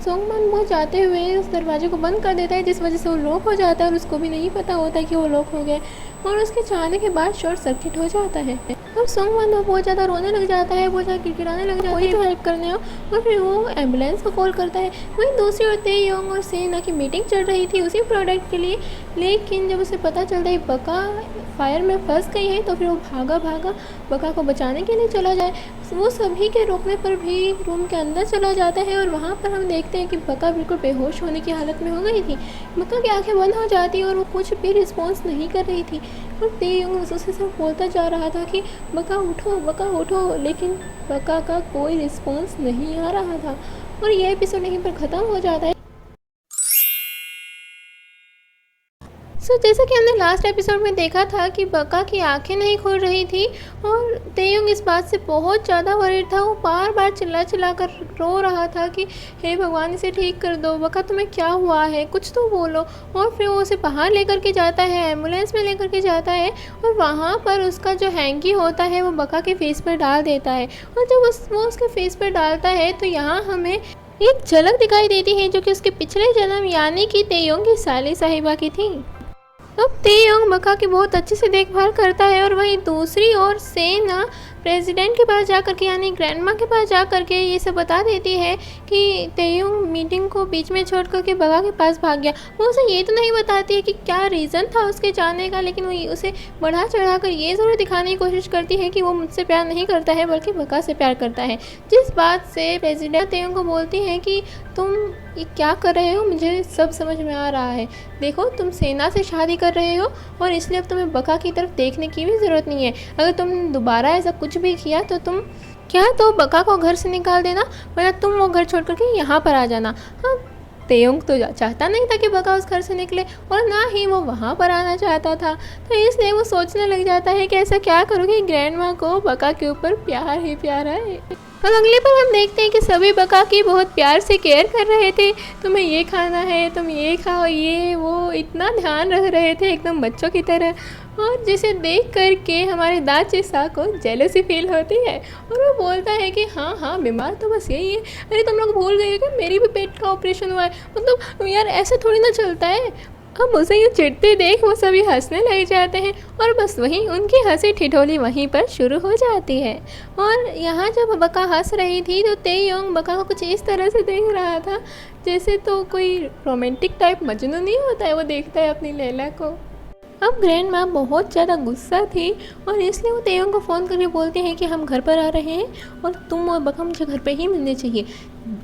Speaker 1: सोंगमान वो जाते हुए उस दरवाजे को बंद कर देता है जिस वजह से वो लॉक हो जाता है और उसको भी नहीं पता होता है कि वो लॉक हो गया और उसके जाने के बाद शॉर्ट सर्किट हो जाता है। अब सोंगमान वो बहुत ज़्यादा रोने लग जाता है, बहुत ज़्यादा गिड़गिड़ाने लग जाता है, तो हेल्प करने हो और फिर वो एम्बुलेंस को कॉल करता है। वहीं दूसरी ओर तेयोंग और सेना की मीटिंग चल रही थी उसी प्रोडक्ट के लिए, लेकिन जब उसे पता चलता है बका फायर में फंस गई है तो फिर वो भागा बका को बचाने के लिए चला जाए। वो सभी के रोकने पर भी रूम के अंदर चला जाता है और वहाँ पर हम देखते हैं कि बका बिल्कुल बेहोश होने की हालत में हो गई थी। बका की आंखें बंद हो जाती और वो कुछ भी रिस्पॉन्स नहीं कर रही थी और तेयोंग उससे सिर्फ बोलता जा रहा था कि बका उठो, लेकिन बका का कोई रिस्पॉन्स नहीं आ रहा था। और ये एपिसोड यहीं पर ख़त्म हो जाता है। जैसा कि हमने लास्ट एपिसोड में देखा था कि बका की आंखें नहीं खुल रही थी और तेयोंग इस बात से बहुत ज़्यादा वरीड था। वो बार चिल्ला कर रो रहा था कि हे भगवान इसे ठीक कर दो, बका तुम्हें क्या हुआ है, कुछ तो बोलो। और फिर वो उसे बाहर लेकर के जाता है, एम्बुलेंस में लेकर के जाता है और वहाँ पर उसका जो हैंकी होता है वो बका के फेस पर डाल देता है। और जब वो उसके फेस पर डालता है तो यहाँ हमें एक झलक दिखाई देती है जो कि उसके पिछले जन्म यानी कि तेयोंग की साली साहिबा की थी। अब तेयोंग बका की बहुत अच्छे से देखभाल करता है और वहीं दूसरी ओर सेना प्रेसिडेंट के पास जाकर के यानी ग्रैंडमा के पास जाकर के ये सब बता देती है कि तेयोंग मीटिंग को बीच में छोड़ करके बका के पास भाग गया। वो उसे ये तो नहीं बताती है कि क्या रीज़न था उसके जाने का, लेकिन वो उसे बढ़ा चढ़ा कर ये ज़रूर दिखाने की कोशिश करती है कि वो मुझसे प्यार नहीं करता है बल्कि बका से प्यार करता है। जिस बात से प्रेसिडेंट तेयोंग को बोलती है कि तुम ये क्या कर रहे हो, मुझे सब समझ में आ रहा है, देखो तुम सेना से शादी कर रहे हो और इसलिए अब तुम्हें बका की तरफ देखने की भी ज़रूरत नहीं है। अगर तुम दोबारा ऐसा कुछ भी किया तो तुम तो बका को घर से निकाल देना, वरना तुम वो घर छोड़ करके यहाँ पर आ जाना। हाँ, तेयोंग तो चाहता नहीं था कि बका उस घर से निकले और ना ही वो वहाँ पर आना चाहता था, तो इसलिए वो सोचने लग जाता है कि ऐसा क्या करूँ कि ग्रैंडमा को बका के ऊपर प्यार ही प्यार है। और अगले पर हम देखते हैं कि सभी बका की बहुत प्यार से केयर कर रहे थे। तुम्हें ये खाना है, तुम ये खाओ, ये वो, इतना ध्यान रख रहे थे एकदम बच्चों की तरह। और जिसे देख कर के हमारे दाची सा को जेलसी फील होती है और वो बोलता है कि हाँ हाँ बीमार तो बस यही है। अरे तुम लोग भूल गए हो कि मेरी भी पेट का ऑपरेशन हुआ है, मतलब यार ऐसे थोड़ी ना चलता है। अब उसे ये चिढ़ते देख वो सभी हंसने लग जाते हैं और बस वहीं उनकी हंसी ठिठोली वहीं पर शुरू हो जाती है। और यहाँ जब बका हंस रही थी तो तेयोंग बका को कुछ इस तरह से देख रहा था जैसे तो कोई रोमांटिक टाइप मजनू नहीं होता है, वो देखता है अपनी लैला को। अब ग्रैंड माँ बहुत ज़्यादा गुस्सा थी और इसलिए वो तेयोंग को फ़ोन करके बोलते हैं कि हम घर पर आ रहे हैं और तुम और बका मुझे घर पे ही मिलने चाहिए।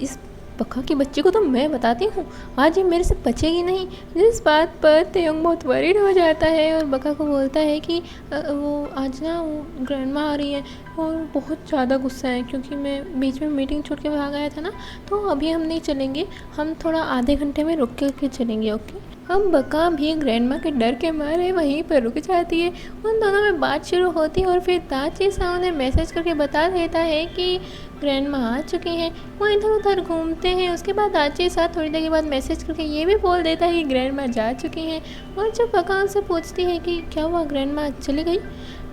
Speaker 1: इस बका की बच्ची को तो मैं बताती हूँ आज ये मेरे से बचेगी नहीं। जिस बात पर तेयोंग बहुत वरीड हो जाता है और बका को बोलता है कि वो आज ना वो ग्रैंड माँ आ रही है और बहुत ज़्यादा गुस्सा है क्योंकि मैं बीच में मीटिंग छोड़ के भाग आया था ना, तो अभी हम नहीं चलेंगे, हम थोड़ा आधे घंटे में रुक के चलेंगे। ओके। हम बका भी ग्रैंड माँ के डर के मारे वहीं पर रुक जाती है। उन दोनों में बात शुरू होती है और फिर दाची सा उन्हें मैसेज करके बता देता है कि ग्रैंड माँ आ चुके हैं। वो इधर उधर घूमते हैं। उसके बाद दाची सा थोड़ी देर के बाद मैसेज करके ये भी बोल देता है कि ग्रैंड माँ जा चुकी हैं। और जब बका उनसे पूछती है कि क्या हुआ, ग्रैंड माँ चली गई,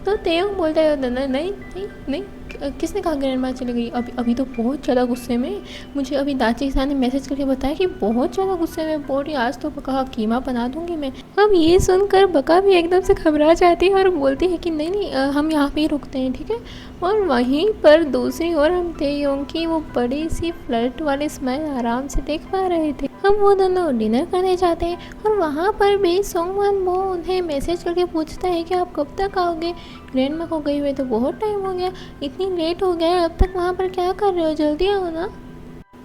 Speaker 1: तो तेयोंग बोलता है नहीं नहीं नहीं नहीं, किसने कहा ग्रैंड माँ चली गई, अभी तो बहुत ज़्यादा गुस्से में, मुझे अभी दाची सा ने मैसेज करके बताया कि बहुत ज़्यादा गुस्से में बोल रही, आज तो बका कीमा बना दूंगी मैं। अब ये सुनकर बका भी एकदम से घबरा जाती है और बोलती है कि नहीं नहीं हम यहाँ पे ही रुकते हैं, ठीक है। और वहीं पर दूसरी ओर हम तेयोंग की वो बड़ी सी फ्लर्ट वाली स्माइल आराम से देख पा रहे थे। हम वो दोनों डिनर करने जाते हैं और वहाँ पर भी सोंगवान वो उन्हें मैसेज करके पूछता है कि आप कब तक आओगे, ग्रैंड माँ को गई हुए तो बहुत टाइम हो गया, इतनी लेट हो गया है, अब तक वहाँ पर क्या कर रहे हो, जल्दी आओ ना।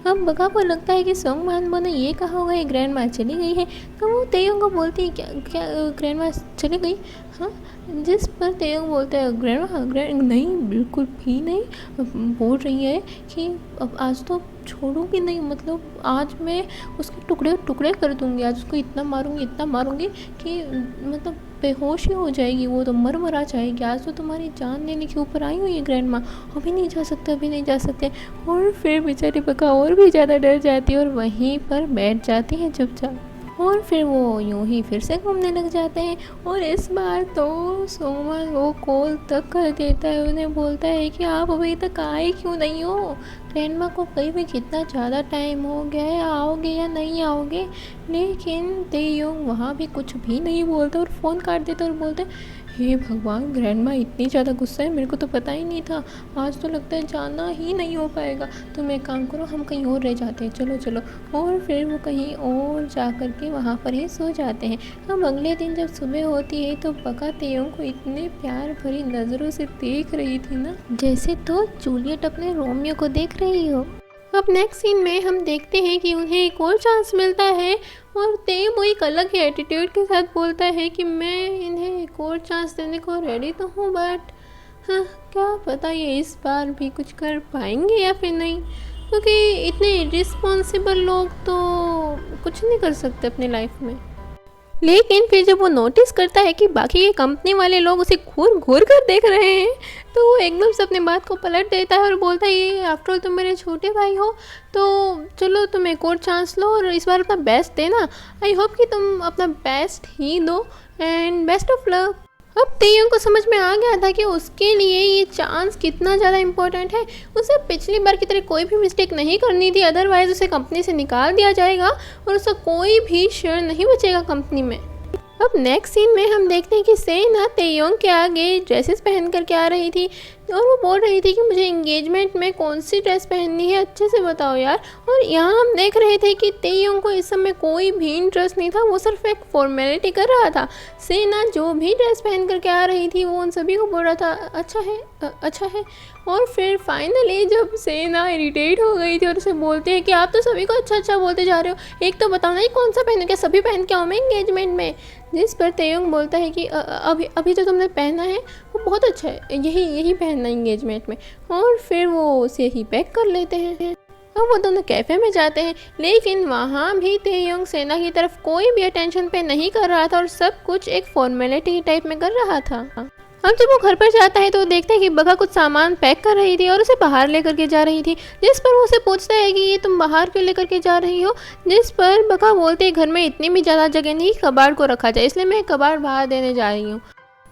Speaker 1: अब बका को लगता है कि सोंगवान ने ये कहा होगा ये ग्रैंड माँ चली गई है, तो वो तेयोंग को बोलती है क्या क्या ग्रैंड माँ चली गई, हाँ। जिस पर तेयोंग बोलता है ग्रैंड नहीं बिल्कुल भी नहीं, बोल रही है कि अब आज तो छोड़ूंगी नहीं, मतलब आज मैं उसके टुकड़े टुकड़े कर दूंगी, आज उसको इतना मारूंगी कि मतलब बेहोश ही हो जाएगी, वो तो मरा जाएगी, आज तो तुम्हारी जान लेने के ऊपर आई हुई है ग्रैंड माँ, अभी नहीं जा सकते। और फिर बेचारी बका और भी ज़्यादा डर जाती है और वहीं पर बैठ जाती है चुपचाप। और फिर वो यूं ही फिर से घूमने लग जाते हैं और इस बार तो सोमन वो कॉल तक कर देता है, उन्हें बोलता है कि आप अभी तक आए क्यों नहीं हो, ग्रैंड माँ को कहीं भी कितना ज़्यादा टाइम हो गया है, आओगे या नहीं आओगे। लेकिन तेयोंग वहाँ भी कुछ भी नहीं बोलता और फ़ोन काट देता और बोलते हे भगवान, ग्रैंड माँ इतनी ज़्यादा गुस्सा है, मेरे को तो पता ही नहीं था, आज तो लगता है जाना ही नहीं हो पाएगा, तुम एक काम करो हम कहीं और रह जाते हैं, चलो। और फिर वो कहीं और जा कर के वहाँ पर ही सो जाते हैं। अब अगले दिन जब सुबह होती है तो बका तेयोंग को इतने प्यार भरी नज़रों से देख रही थी ना, जैसे तो जूलियट अपने रोमियो को देख रही हो। अब नेक्स्ट सीन में हम देखते हैं कि उन्हें एक और चांस मिलता है और तेयोंग एक अलग ही एटीट्यूड के साथ बोलता है कि मैं इन्हें एक और चांस देने को रेडी तो हूँ, बट हाँ क्या पता ये इस बार भी कुछ कर पाएंगे या फिर नहीं, क्योंकि इतने रिस्पॉन्सिबल लोग तो कुछ नहीं कर सकते अपनी लाइफ में। लेकिन फिर जब वो नोटिस करता है कि बाकी के कंपनी वाले लोग उसे घूर घूर कर देख रहे हैं तो वो एकदम से अपनी बात को पलट देता है और बोलता है ये आफ्टर ऑल तुम मेरे छोटे भाई हो, तो चलो तुम एक और चांस लो और इस बार अपना बेस्ट देना, आई होप कि तुम अपना बेस्ट ही दो एंड बेस्ट ऑफ लक। अब तेयोंग को समझ में आ गया था कि उसके लिए ये चांस कितना ज़्यादा इम्पोर्टेंट है, उसे पिछली बार की तरह कोई भी मिस्टेक नहीं करनी थी, अदरवाइज़ उसे कंपनी से निकाल दिया जाएगा और उसका कोई भी शेयर नहीं बचेगा कंपनी में। अब नेक्स्ट सीन में हम देखते हैं कि सेना तेयोंग के आगे ड्रेसेस पहन करके आ रही थी और वो बोल रही थी कि मुझे एंगेजमेंट में कौन सी ड्रेस पहननी है, अच्छे से बताओ यार। और यहाँ हम देख रहे थे कि तेयोंग को इस समय कोई भी इंटरेस्ट नहीं था, वो सिर्फ एक फॉर्मेलिटी कर रहा था। सेना जो भी ड्रेस पहन करके आ रही थी वो उन सभी को बोल रहा था अच्छा है। और फिर फाइनली जब सेना इरिटेट हो गई थी और उसे बोलते हैं कि आप तो सभी को अच्छा बोलते जा रहे हो, एक तो बताओ ना ये कौन सा पहनो, क्या सभी पहन के आओ मैं एंगेजमेंट में। जिस पर तेयोंग बोलता है कि अभी जो तुमने पहना है वो बहुत अच्छा है, यही पहनना एंगेजमेंट में। और फिर वो उसे ही पैक कर लेते हैं। अब वो दोनों कैफ़े में जाते हैं, लेकिन वहाँ भी तेयोंग सेना की तरफ कोई भी अटेंशन पे नहीं कर रहा था और सब कुछ एक फॉर्मेलिटी टाइप में कर रहा था। अब जब वो घर पर जाता है तो वो देखता है कि बका कुछ सामान पैक कर रही थी और उसे बाहर लेकर के जा रही थी, जिस पर वो उसे पूछता है कि ये तुम बाहर क्यों लेकर के जा रही हो, जिस पर बका बोलते है घर में इतनी भी ज़्यादा जगह नहीं कबाड़ को रखा जाए, इसलिए मैं कबाड़ बाहर देने जा रही हूँ।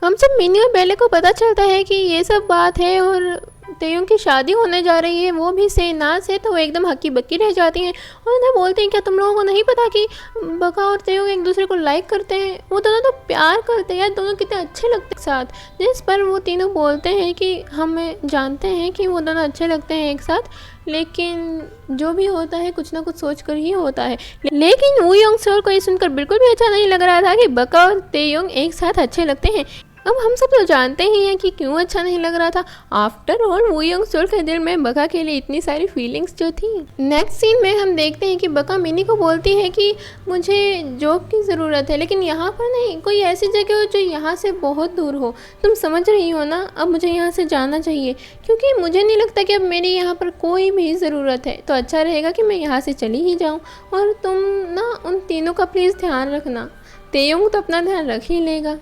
Speaker 1: हम जब मिनी और बेले को पता चलता है कि ये सब बात है और तेयुंग की शादी होने जा रही है, वो भी सेना से, तो वो एकदम हक्की बक्की रह जाती हैं और उन्हें बोलती हैं क्या तुम लोगों को नहीं पता कि बका और तेयुंग एक दूसरे को लाइक करते हैं, वो दोनों तो प्यार करते हैं यार, दोनों कितने अच्छे लगते हैं साथ। जिस पर वो तीनों बोलते हैं कि हमें जानते हैं कि वो दोनों अच्छे लगते हैं एक साथ, लेकिन जो भी होता है कुछ ना कुछ सोच कर ही होता है। लेकिन वू योंग सेओल को ये सुनकर बिल्कुल भी अच्छा नहीं लग रहा था कि बका और तेयुंग एक साथ अच्छे लगते हैं। अब हम सब तो जानते ही हैं कि क्यों अच्छा नहीं लग रहा था। आफ्टर ऑल वू योंग सेओल के दिल में बका के लिए इतनी सारी फीलिंग्स जो थी। नेक्स्ट सीन में हम देखते हैं कि बका मिनी को बोलती है कि मुझे जॉब की ज़रूरत है, लेकिन यहाँ पर नहीं, कोई ऐसी जगह हो जो यहाँ से बहुत दूर हो। तुम समझ रही हो ना, अब मुझे यहाँ से जाना चाहिए क्योंकि मुझे नहीं लगता कि अब मेरी यहाँ पर कोई भी ज़रूरत है, तो अच्छा रहेगा कि मैं यहाँ से चली ही जाऊँ। और तुम ना उन तीनों का प्लीज़ ध्यान रखना। तेयुंग तो अपना ध्यान रख ही लेगा।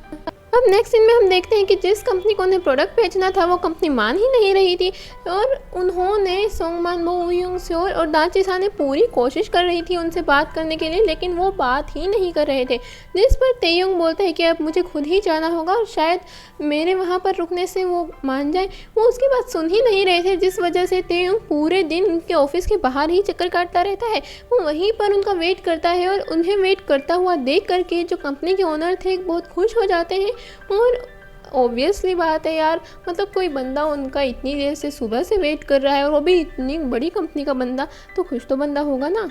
Speaker 1: अब नेक्स्ट सीन में हम देखते हैं कि जिस कंपनी को उन्हें प्रोडक्ट बेचना था वो कंपनी मान ही नहीं रही थी और उन्होंने सोंगमान बो, वू योंग सेओल और दा चिसा ने पूरी कोशिश कर रही थी उनसे बात करने के लिए, लेकिन वो बात ही नहीं कर रहे थे। जिस पर तेयुंग बोलता है कि अब मुझे खुद ही जाना होगा और शायद मेरे वहाँ पर रुकने से वो मान जाए। वो उसकी बात सुन ही नहीं रहे थे, जिस वजह से तेयुंग पूरे दिन उनके ऑफिस के बाहर ही चक्कर काटता रहता है। वो वहीं पर उनका वेट करता है और उन्हें वेट करता हुआ देख करके जो कंपनी के ओनर थे बहुत खुश हो जाते हैं। और ऑब्वियसली बात है यार, मतलब कोई बंदा उनका इतनी देर से सुबह से वेट कर रहा है और वो भी इतनी बड़ी कंपनी का बंदा, तो खुश तो बंदा होगा ना।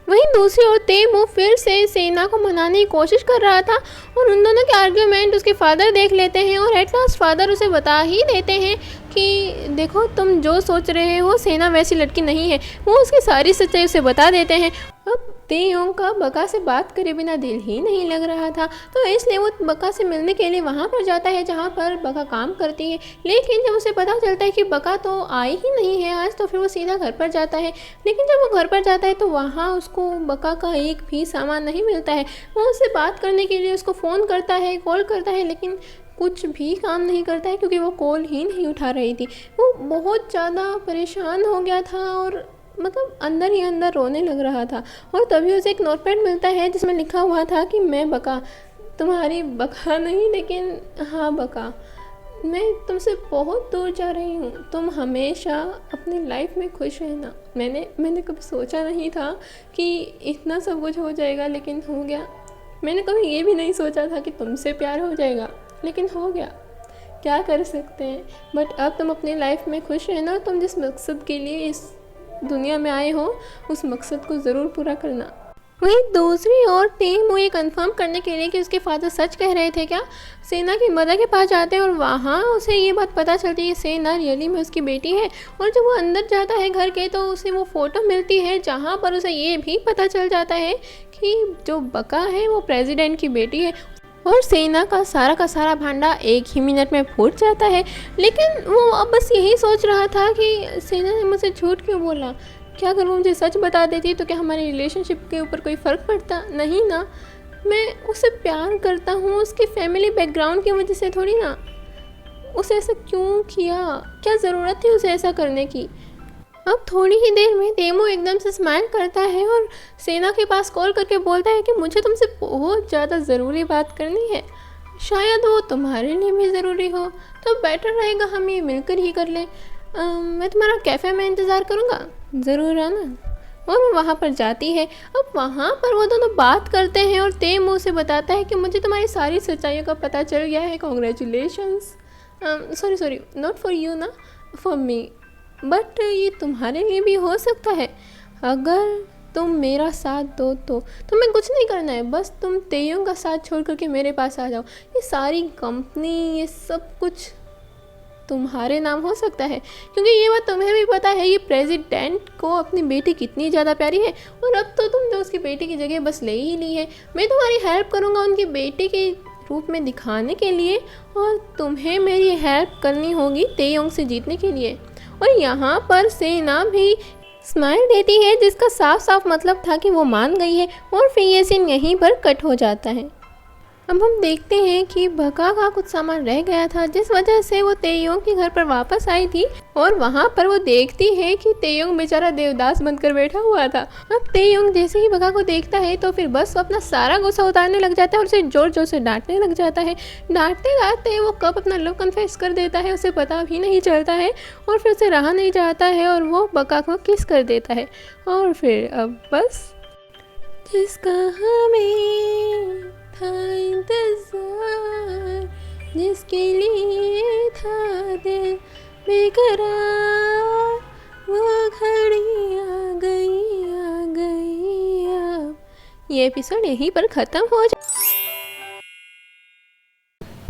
Speaker 1: वहीं दूसरी ओर तेमू फिर से सेना को मनाने की कोशिश कर रहा था और उन दोनों के आर्ग्यूमेंट उसके फादर देख लेते हैं और एट लास्ट फादर उसे बता ही देते हैं कि देखो तुम जो सोच रहे हो सेना वैसी लड़की नहीं है। वो उसकी सारी सच्चाई उसे बता देते हैं। अब तेयुंग का बका से बात करे बिना दिल ही नहीं लग रहा था, तो इसलिए वो बका से मिलने के लिए वहाँ पर जाता है जहाँ पर बका काम करती है। लेकिन जब उसे पता चलता है कि बका तो आई ही नहीं है आज, तो फिर वो सीधा घर पर जाता है। लेकिन जब वो घर पर जाता है तो वहाँ उसको बका का एक भी सामान नहीं मिलता है। वो उससे बात करने के लिए उसको फ़ोन करता है, कॉल करता है, लेकिन कुछ भी काम नहीं करता है क्योंकि वो कॉल ही नहीं उठा रही थी। वो बहुत ज़्यादा परेशान हो गया था और मतलब अंदर ही अंदर रोने लग रहा था। और तभी उसे एक नोटपैड मिलता है जिसमें लिखा हुआ था कि मैं बका, तुम्हारी बका नहीं लेकिन हाँ बका, मैं तुमसे बहुत दूर जा रही हूँ, तुम हमेशा अपनी लाइफ में खुश रहना। मैंने कभी सोचा नहीं था कि इतना सब कुछ हो जाएगा, लेकिन हो गया। मैंने कभी ये भी नहीं सोचा था कि तुमसे प्यार हो जाएगा, लेकिन हो गया। क्या कर सकते हैं, बट अब तुम अपनी लाइफ में खुश रहना। तुम जिस मकसद के लिए इस दुनिया में आए हो उस मकसद को ज़रूर पूरा करना। वहीं दूसरी ओर तेमू ये कंफर्म करने के लिए कि उसके फादर सच कह रहे थे क्या, सेना की मदर के पास जाते हैं और वहाँ उसे ये बात पता चलती है कि सेना रियली में उसकी बेटी है। और जब वो अंदर जाता है घर के तो उसे वो फ़ोटो मिलती है जहाँ पर उसे ये भी पता चल जाता है कि जो बका है वो प्रेसिडेंट की बेटी है। और सेना का सारा भांडा एक ही मिनट में फूट जाता है। लेकिन वो अब बस यही सोच रहा था कि सेना ने मुझसे झूठ क्यों बोला, क्या अगर वो मुझे सच बता देती तो क्या हमारी रिलेशनशिप के ऊपर कोई फ़र्क पड़ता? नहीं ना, मैं उसे प्यार करता हूँ उसके फैमिली बैकग्राउंड की वजह से थोड़ी ना। उसे ऐसा क्यों किया, क्या ज़रूरत थी उसे ऐसा करने की? अब थोड़ी ही देर में तेमू एकदम से स्माइल करता है और सेना के पास कॉल करके बोलता है कि मुझे तुमसे बहुत ज़्यादा ज़रूरी बात करनी है, शायद वो तुम्हारे लिए भी ज़रूरी हो, तो बेटर रहेगा हम ये मिलकर ही कर लें। मैं तुम्हारा कैफ़े में इंतज़ार करूँगा, ज़रूर आना। और वो वहाँ पर जाती है। अब वहाँ पर वो दोनों बात करते हैं और तेमू से बताता है कि मुझे तुम्हारी सारी सच्चाइयों का पता चल गया है, congratulations. Sorry not for you ना, फॉर मी, बट ये तुम्हारे लिए भी हो सकता है अगर तुम मेरा साथ दो तो। तुम्हें कुछ नहीं करना है, बस तुम तेयुंग का साथ छोड़ करके मेरे पास आ जाओ। ये सारी कंपनी, ये सब कुछ तुम्हारे नाम हो सकता है, क्योंकि ये बात तुम्हें भी पता है ये प्रेसिडेंट को अपनी बेटी कितनी ज़्यादा प्यारी है। और अब तो तुमने उसकी बेटी की जगह बस ले ही ली है। मैं तुम्हारी हेल्प करूँगा उनकी बेटी के रूप में दिखाने के लिए, और तुम्हें मेरी हेल्प करनी होगी तेयुंग से जीतने के लिए। और यहाँ पर सेना भी स्माइल देती है जिसका साफ साफ मतलब था कि वो मान गई है। और फिर ये सीन यहीं पर कट हो जाता है। अब हम देखते हैं कि बका का कुछ सामान रह गया था, जिस वजह से वो तेयोंग के घर पर वापस आई थी और वहाँ पर वो देखती है कि तेयोंग बेचारा देवदास बनकर बैठा हुआ था। अब तेयोंग जैसे ही बका को देखता है तो फिर बस अपना सारा गुस्सा उतारने लग जाता है और उसे जोर जोर से डांटने लग जाता है। डांटते डांटते वो कब अपना लव कन्फेस कर देता है उसे पता भी नहीं चलता है और फिर उसे रहा नहीं जाता है और वो बका को किस कर देता है। और फिर अब बस जिसका हमें था इंतजार, जिसके लिए था दिल बेकरार, वो घड़ी आ गई अब। ये एपिसोड यहीं पर ख़त्म हो जाए।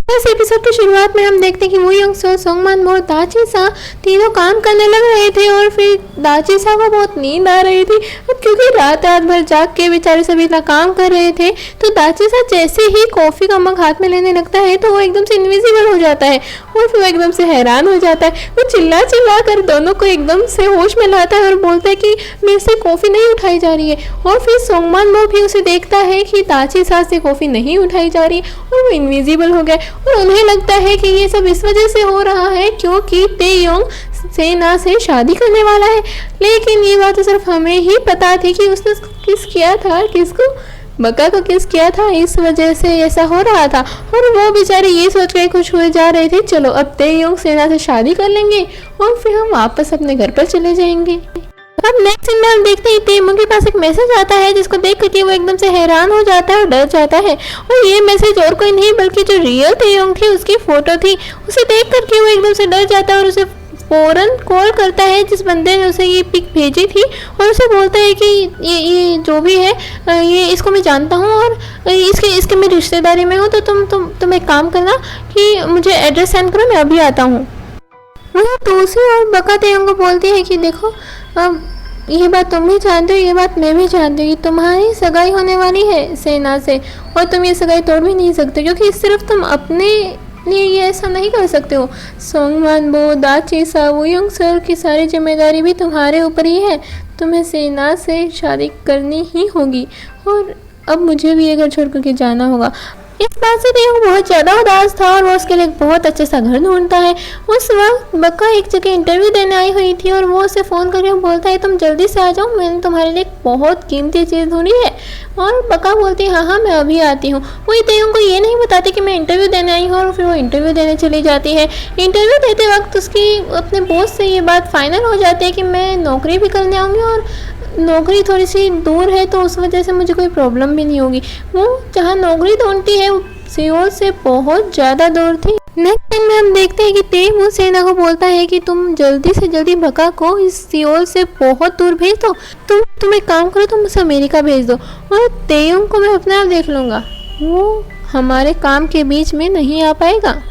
Speaker 1: इस एपिसोड की शुरुआत में हम देखते हैं कि वो योंग सो, सोंगमान और दाची सा तीनों काम करने लग रहे थे और फिर दाची सा को बहुत नींद आ रही थी। अब क्योंकि रात भर जाग के बेचारे सभी इतना काम कर रहे थे तो दाची सा जैसे ही कॉफ़ी का मग हाथ में लेने लगता है तो वो एकदम से इनविजिबल हो जाता है और फिर वो एकदम से हैरान हो जाता है। वो चिल्ला चिल्ला कर दोनों को एकदम से होश में लाता है और बोलता है कि मेरे से कॉफ़ी नहीं उठाई जा रही है। और फिर सोंगमान मो भी उसे देखता है कि दाची सा से कॉफ़ी नहीं उठाई जा रही और वो इनविजिबल हो गया और उन्हें लगता है कि ये सब इस वजह से हो रहा है क्योंकि तेयोंग सेना से शादी करने वाला है। लेकिन ये बात तो सिर्फ हमें ही पता थी कि उसने किस किया था, किसको, बका को किस किया था, इस वजह से ऐसा हो रहा था। और वो बेचारे ये सोच कर खुश हुए जा रहे थे चलो अब तेयोंग सेना से शादी कर लेंगे और फिर हम वापस अपने घर पर चले जाएंगे। अब नेक्स्ट सीन में हम देखते हैं तेयोंग के पास एक मैसेज आता है जिसको देख करके वो एकदम से हैरान हो जाता है और डर जाता है। और ये मैसेज और कोई नहीं बल्कि जो रियल तेयोंग थी उसकी फ़ोटो थी। उसे देख करके वो एकदम से डर जाता है और उसे फ़ौरन कॉल करता है जिस बंदे ने उसे ये पिक भेजी थी और उसे बोलता है कि ये जो भी है ये इसको मैं जानता हूँ और इसके मैं रिश्तेदारी में हूँ तो तुम एक काम करना कि मुझे एड्रेस सेंड करो, मैं अभी आता हूँ। वहीं दूसरी और बका तेयोंग को बोलती है कि देखो अब ये बात तुम भी जानते हो, ये बात मैं भी जानती हूँ कि तुम्हारी सगाई होने वाली है सेना से और तुम ये सगाई तोड़ भी नहीं सकते क्योंकि सिर्फ तुम अपने लिए ये ऐसा नहीं कर सकते हो। सोंगमान बो, दाची सा, वो योंग सर की सारी जिम्मेदारी भी तुम्हारे ऊपर ही है। तुम्हें सेना से शादी करनी ही होगी और अब मुझे भी ये घर छोड़ करके जाना होगा। इस बात से तेयोंग बहुत ज़्यादा उदास था और वो उसके लिए एक बहुत अच्छा सा घर ढूंढता है। उस वक्त बका एक जगह इंटरव्यू देने आई हुई थी और वो उसे फ़ोन करके बोलता है तुम जल्दी से आ जाओ, मैंने तुम्हारे लिए एक बहुत कीमती चीज़ ढूंढी है। और बका बोलती है हाँ मैं अभी आती हूँ। वही तेयोंग को ये नहीं बताती कि मैं इंटरव्यू देने आई हूँ और फिर वो इंटरव्यू देने चली जाती है। इंटरव्यू देते वक्त उसकी अपने बॉस से ये बात फाइनल हो जाती है कि मैं नौकरी भी करने आऊँगी और नौकरी थोड़ी सी दूर है तो उस वजह से मुझे कोई प्रॉब्लम भी नहीं होगी। वो जहाँ नौकरी ढूंढती है सियोल से बहुत ज़्यादा दूर थी। नेक्स्ट टाइम में हम देखते हैं कि तेयोंग सेना को बोलता है कि तुम जल्दी से जल्दी बका को इस सियोल से बहुत दूर भेज दो। तुम एक काम करो, तुम उसे अमेरिका भेज दो और तेयोंग को मैं अपने आप देख लूँगा, वो हमारे काम के बीच में नहीं आ पाएगा।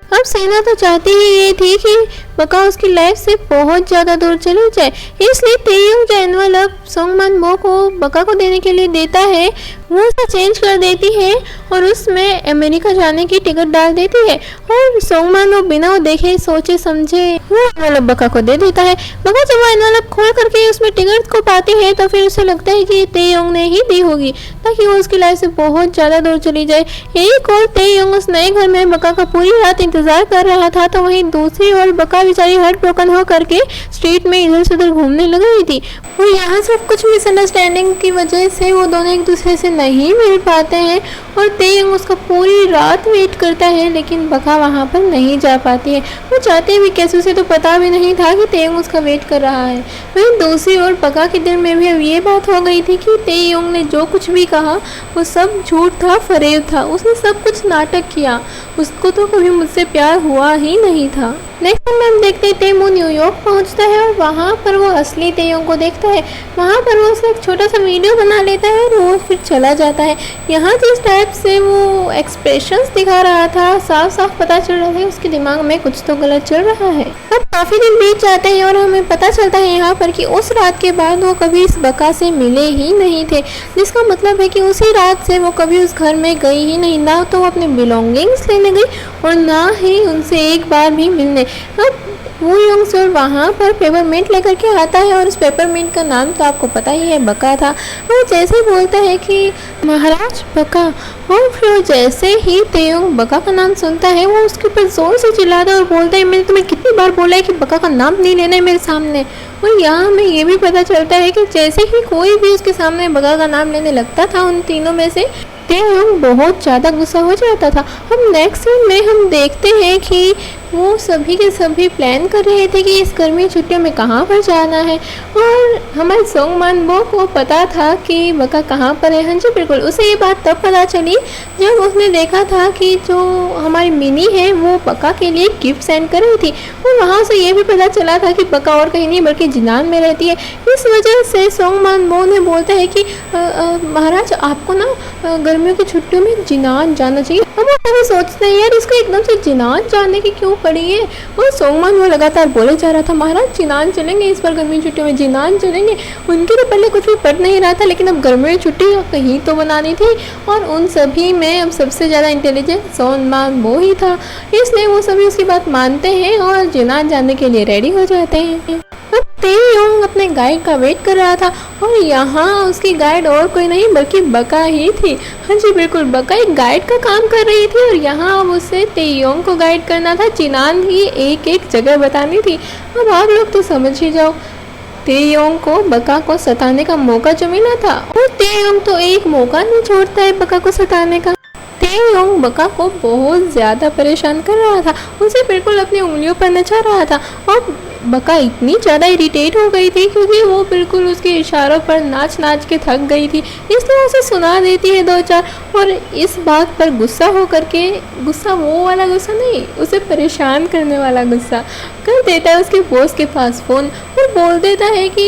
Speaker 1: अब सेना तो चाहती ही ये थी कि बका उसकी लाइफ से बहुत ज़्यादा दूर चली जाए, इसलिए तेयोंग जो एनवलप सोंगमान बो को बका को देने के लिए देता है वो उसे चेंज कर देती है और उसमें अमेरिका जाने की टिकट डाल देती है। और सोंगमान बो बिना वो देखे सोचे समझे वो एनवलप बका को दे देता है। बका जब वो एनवलप खोल करके उसमें टिकट को पाती है तो फिर उसे लगता है कि तेयोंग ने ही दी होगी ताकि वो उसकी लाइफ से बहुत ज़्यादा दूर चली जाए। एक और तेयोंग उस नए घर में बका का पूरी रात इंतजार कर रहा था तो वहीं दूसरी ओर बका बेचारी हार्ट ब्रोकन हो करके स्ट्रीट में इधर से उधर घूमने लग रही थी। वो यहाँ सिर्फ कुछ मिसअंडरस्टैंडिंग की वजह से वो दोनों एक दूसरे से नहीं मिल पाते हैं और तेयोंग उसका पूरी रात वेट करता है लेकिन बका वहाँ पर नहीं जा पाती है। वो चाहते भी कैसे, उसे तो पता भी नहीं था कि तेयोंग उसका वेट कर रहा है। वहीं दूसरी ओर बका के दिल में भी अब ये बात हो गई थी कि तेयोंग ने जो कुछ भी कहा वो सब झूठ था, फरेब था, उसने सब कुछ नाटक किया, उसको तो कभी मुझसे प्यार हुआ ही नहीं था। नेक्स्ट में हम देखते हैं तेमू न्यूयॉर्क पहुंचता है और वहाँ पर वो असली तेयोंग को देखता है। वहाँ पर वो उसका एक छोटा सा वीडियो बना लेता है और वो फिर चला जाता है। यहाँ जिस टाइप से वो एक्सप्रेशंस दिखा रहा था साफ साफ पता चल रहा है उसके दिमाग में कुछ तो गलत चल रहा है। अब काफ़ी दिन बीत जाते हैं और हमें पता चलता है यहाँ पर कि उस रात के बाद वो कभी इस बका से मिले ही नहीं थे, जिसका मतलब है कि उसी रात से वो कभी उस घर में गई ही नहीं, ना तो वो अपने बिलोंगिंग्स लेने गई और ना ही उनसे एक बार भी मिलने। अब वो योंगसुल वहाँ पर पेपरमिंट लेकर के आता है और उस पेपरमिंट का नाम तो आपको पता ही है, बका था। वो जैसे बोलता है कि महाराज बका, और फिर जैसे ही तेयोंग बका का नाम सुनता है वो उसके ऊपर जोर से चिल्लाता है और बोलता है मैंने तुम्हें कितनी बार बोला है कि बका का नाम नहीं लेना है मेरे सामने। और यहाँ हमें ये भी पता चलता है कि जैसे ही कोई भी उसके सामने बका का नाम लेने लगता था उन तीनों में से, तेयोंग बहुत ज़्यादा गुस्सा हो जाता था। अब नेक्स्ट सीन में हम देखते हैं कि वो सभी के सभी प्लान कर रहे थे कि इस गर्मी छुट्टियों में कहाँ पर जाना है, और हमारे सोंग मानबो को पता था कि बका कहाँ पर है। हाँ जी बिल्कुल, उसे ये बात तब पता चली जब उसने देखा था कि जो हमारी मिनी है वो बका के लिए गिफ्ट सेंड कर रही थी, और वहाँ से ये भी पता चला था कि बका और कहीं नहीं बल्कि जिनान में रहती है। इस वजह से सोंग मानबो ने बोलता है कि महाराज आपको ना गर्मियों की छुट्टियों में जिनान जाना चाहिए। अब वो कभी सोचते हैं यार इसको एकदम से जिनान जाने की क्यों पड़ी है। और सोंगमान वो लगातार बोले जा रहा था महाराज जिनान चलेंगे, इस बार गर्मी छुट्टियों में जिनान चलेंगे। उनके तो पहले कुछ भी पड़ नहीं रहा था, लेकिन अब गर्मी की छुट्टी कहीं तो बनानी थी, और उन सभी में अब सबसे ज़्यादा इंटेलिजेंट सोंगमान वो ही था, इसलिए वो सभी उसकी बात मानते हैं और जिनान जाने के लिए रेडी हो जाते हैं। तेयोंग अपने गाइड का वेट कर रहा था, और यहाँ उसकी गाइड और कोई नहीं बल्कि बका ही थी। हाँ जी बिल्कुल, बका एक गाइड का काम कर रही थी, और यहाँ अब उसे तेयोंग को गाइड करना था, जिनान की एक एक जगह बतानी थी। अब आप लोग तो समझ ही जाओ, तेयोंग को बका को सताने का मौका जो मिला था, और तेयोंग तो एक मौका नहीं छोड़ता है बका को सताने का। तेयोंग बका को बहुत ज़्यादा परेशान कर रहा था, उसे बिल्कुल अपनी उंगलियों पर नचा रहा था, और बका इतनी ज़्यादा इरिटेट हो गई थी क्योंकि वो बिल्कुल उसके इशारों पर नाच नाच के थक गई थी, इसलिए उसे सुना देती है दो चार, और इस बात पर गुस्सा हो करके, गुस्सा वो वाला गुस्सा नहीं, उसे परेशान करने वाला गुस्सा कर देता है उसके बॉस के पास फ़ोन, और बोल देता है कि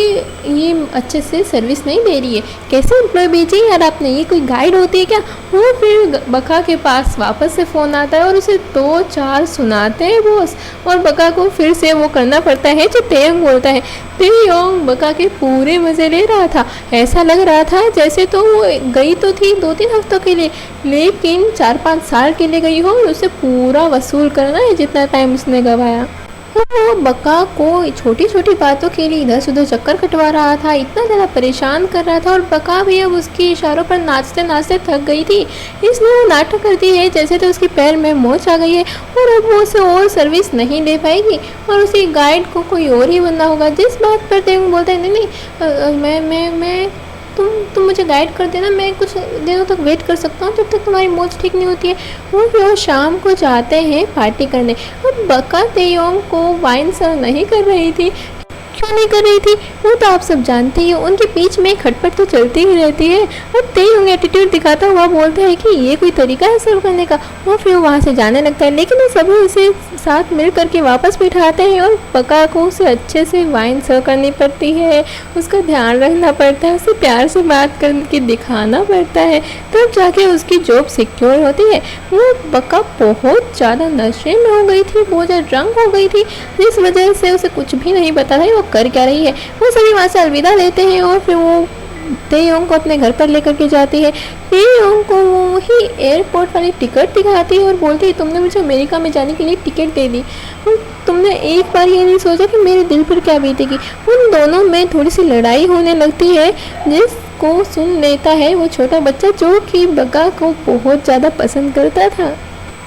Speaker 1: ये अच्छे से सर्विस नहीं दे रही है, कैसे एम्प्लॉय भेजी यार आपने, ये कोई गाइड होती है क्या। वो फिर बका के पास वापस से फ़ोन आता है और उसे दो चार सुनाते हैं बॉस, और बका को फिर से वो करना पड़ता है जो तेयोंग बोलता है। तेयोंग बका के पूरे मज़े ले रहा था, ऐसा लग रहा था जैसे तो वो गई तो थी 2-3 हफ्तों के लिए, लेकिन 4-5 साल के लिए गई हो, और उसे पूरा वसूल करना है जितना टाइम उसने गवाया। वो बका को छोटी छोटी बातों के लिए इधर से उधर चक्कर कटवा रहा था, इतना ज़्यादा परेशान कर रहा था, और बका भी अब उसके इशारों पर नाचते नाचते थक गई थी, इसलिए वो नाटक करती है जैसे तो उसके पैर में मोच आ गई है, और अब वो उसे और सर्विस नहीं दे पाएगी, और उसी गाइड को कोई और ही बनना होगा। जिस बात पर तेयोंग बोलते हैं नहीं नहीं मैं तुम मुझे गाइड कर देना, मैं कुछ दिनों तक वेट कर सकता हूँ जब तक तुम्हारी मोच ठीक नहीं होती है। वो शाम को जाते हैं पार्टी करने। अब बका तेयोंग को वाइन सर्व नहीं कर रही थी, क्यों नहीं कर रही थी वो तो आप सब जानते ही हो, उनके बीच में खटपट तो चलती ही रहती है। अब तेयोंग एटीट्यूड दिखाता हुआ बोलता है कि ये कोई तरीका है सर्व करने का, वो फिर वहाँ से जाने लगता है, लेकिन वो सभी उसे साथ मिल करके वापस बिठाते हैं, और बका को उसे अच्छे से वाइन सर्व करनी पड़ती है, उसका ध्यान रखना पड़ता है, उसे प्यार से बात करके दिखाना पड़ता है, तब जाके उसकी जॉब सिक्योर होती है। वो बका बहुत ज़्यादा नशे में हो गई थी, बहुत ज़्यादा ड्रंक हो गई थी, जिस वजह से उसे कुछ भी नहीं पता था वो कर क्या रही है। वो सभी वहाँ से अलविदा लेते हैं, और फिर वो तेयोंग को अपने घर पर लेकर के जाती है। तेयोंग को वही एयरपोर्ट वाली टिकट दिखाती है और बोलती है तुमने मुझे अमेरिका में जाने के लिए टिकट दे दी, और तुमने एक बार ये नहीं सोचा कि मेरे दिल पर क्या बीतेगी। उन दोनों में थोड़ी सी लड़ाई होने लगती है, जिसको सुन लेता है वो छोटा बच्चा जो कि बका को बहुत ज़्यादा पसंद करता था।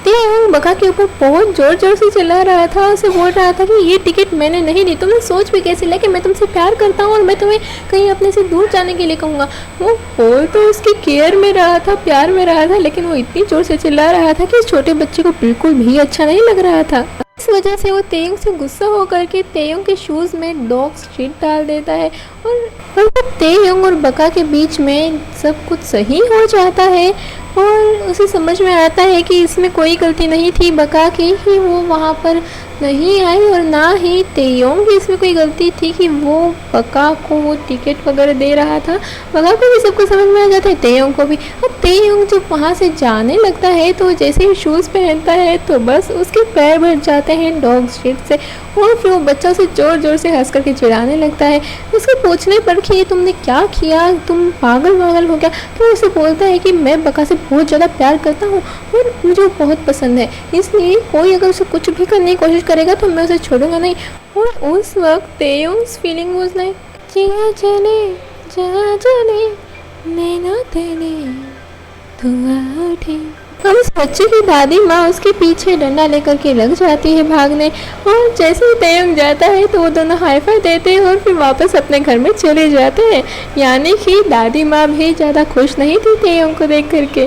Speaker 1: तेयोंग बका के ऊपर बहुत जोर जोर से चिल्ला रहा था, उसे बोल रहा था कि ये टिकट मैंने नहीं दी, तुमने सोच भी कैसे लिया कि मैं तुमसे प्यार करता हूँ और मैं तुम्हें कहीं अपने से दूर जाने के लिए कहूँगा। वो बोल तो उसकी केयर में रहा था, प्यार में रहा था, लेकिन वो इतनी जोर से चिल्ला रहा था कि इस छोटे बच्चे को बिल्कुल भी अच्छा नहीं लग रहा था। इस वजह से वो तेयोंग से गुस्सा होकर के तेयोंग के शूज़ में डॉग स्ट्रीट डाल देता है, और तेयोंग और बका के बीच में सब कुछ सही हो जाता है, और उसे समझ में आता है कि इसमें कोई गलती नहीं थी बका की ही वो वहाँ पर नहीं आई, और ना ही तेयोंग की इसमें कोई गलती थी कि वो बका को वो टिकट वगैरह दे रहा था। बका को भी सबको समझ में आ जाता है, तेयोंग को भी। अब तेयोंग जब वहाँ से जाने लगता है तो जैसे ही शूज़ पहनता है तो बस उसके पैर भर जाते हैं डॉग स्ट्रीट से, और फिर वो बच्चा उसे ज़ोर ज़ोर से हंस करके चिढ़ाने लगता है। उसके पूछने पर कि तुमने क्या किया, तुम पागल वागल हो गया, तो उसे बोलता है कि मैं बका से बहुत ज़्यादा प्यार करता हूँ और मुझे वो बहुत पसंद है, इसलिए कोई अगर उसे कुछ भी करने की कोशिश करेगा तो मैं उसे छोड़ूंगा नहीं। और उस वक्त तेयोंग्स फीलिंग वाज लाइक जिया चले जहाँ चले नैना तेरे धुआं उठे। हम इस बच्चे की दादी माँ उसके पीछे डंडा लेकर के लग जाती है भागने, और जैसे ही तेयोंग जाता है तो वो दोनों हाई फाई देते हैं और फिर वापस अपने घर में चले जाते हैं। यानी कि दादी माँ भी ज़्यादा खुश नहीं थी तेयोंग को देख करके।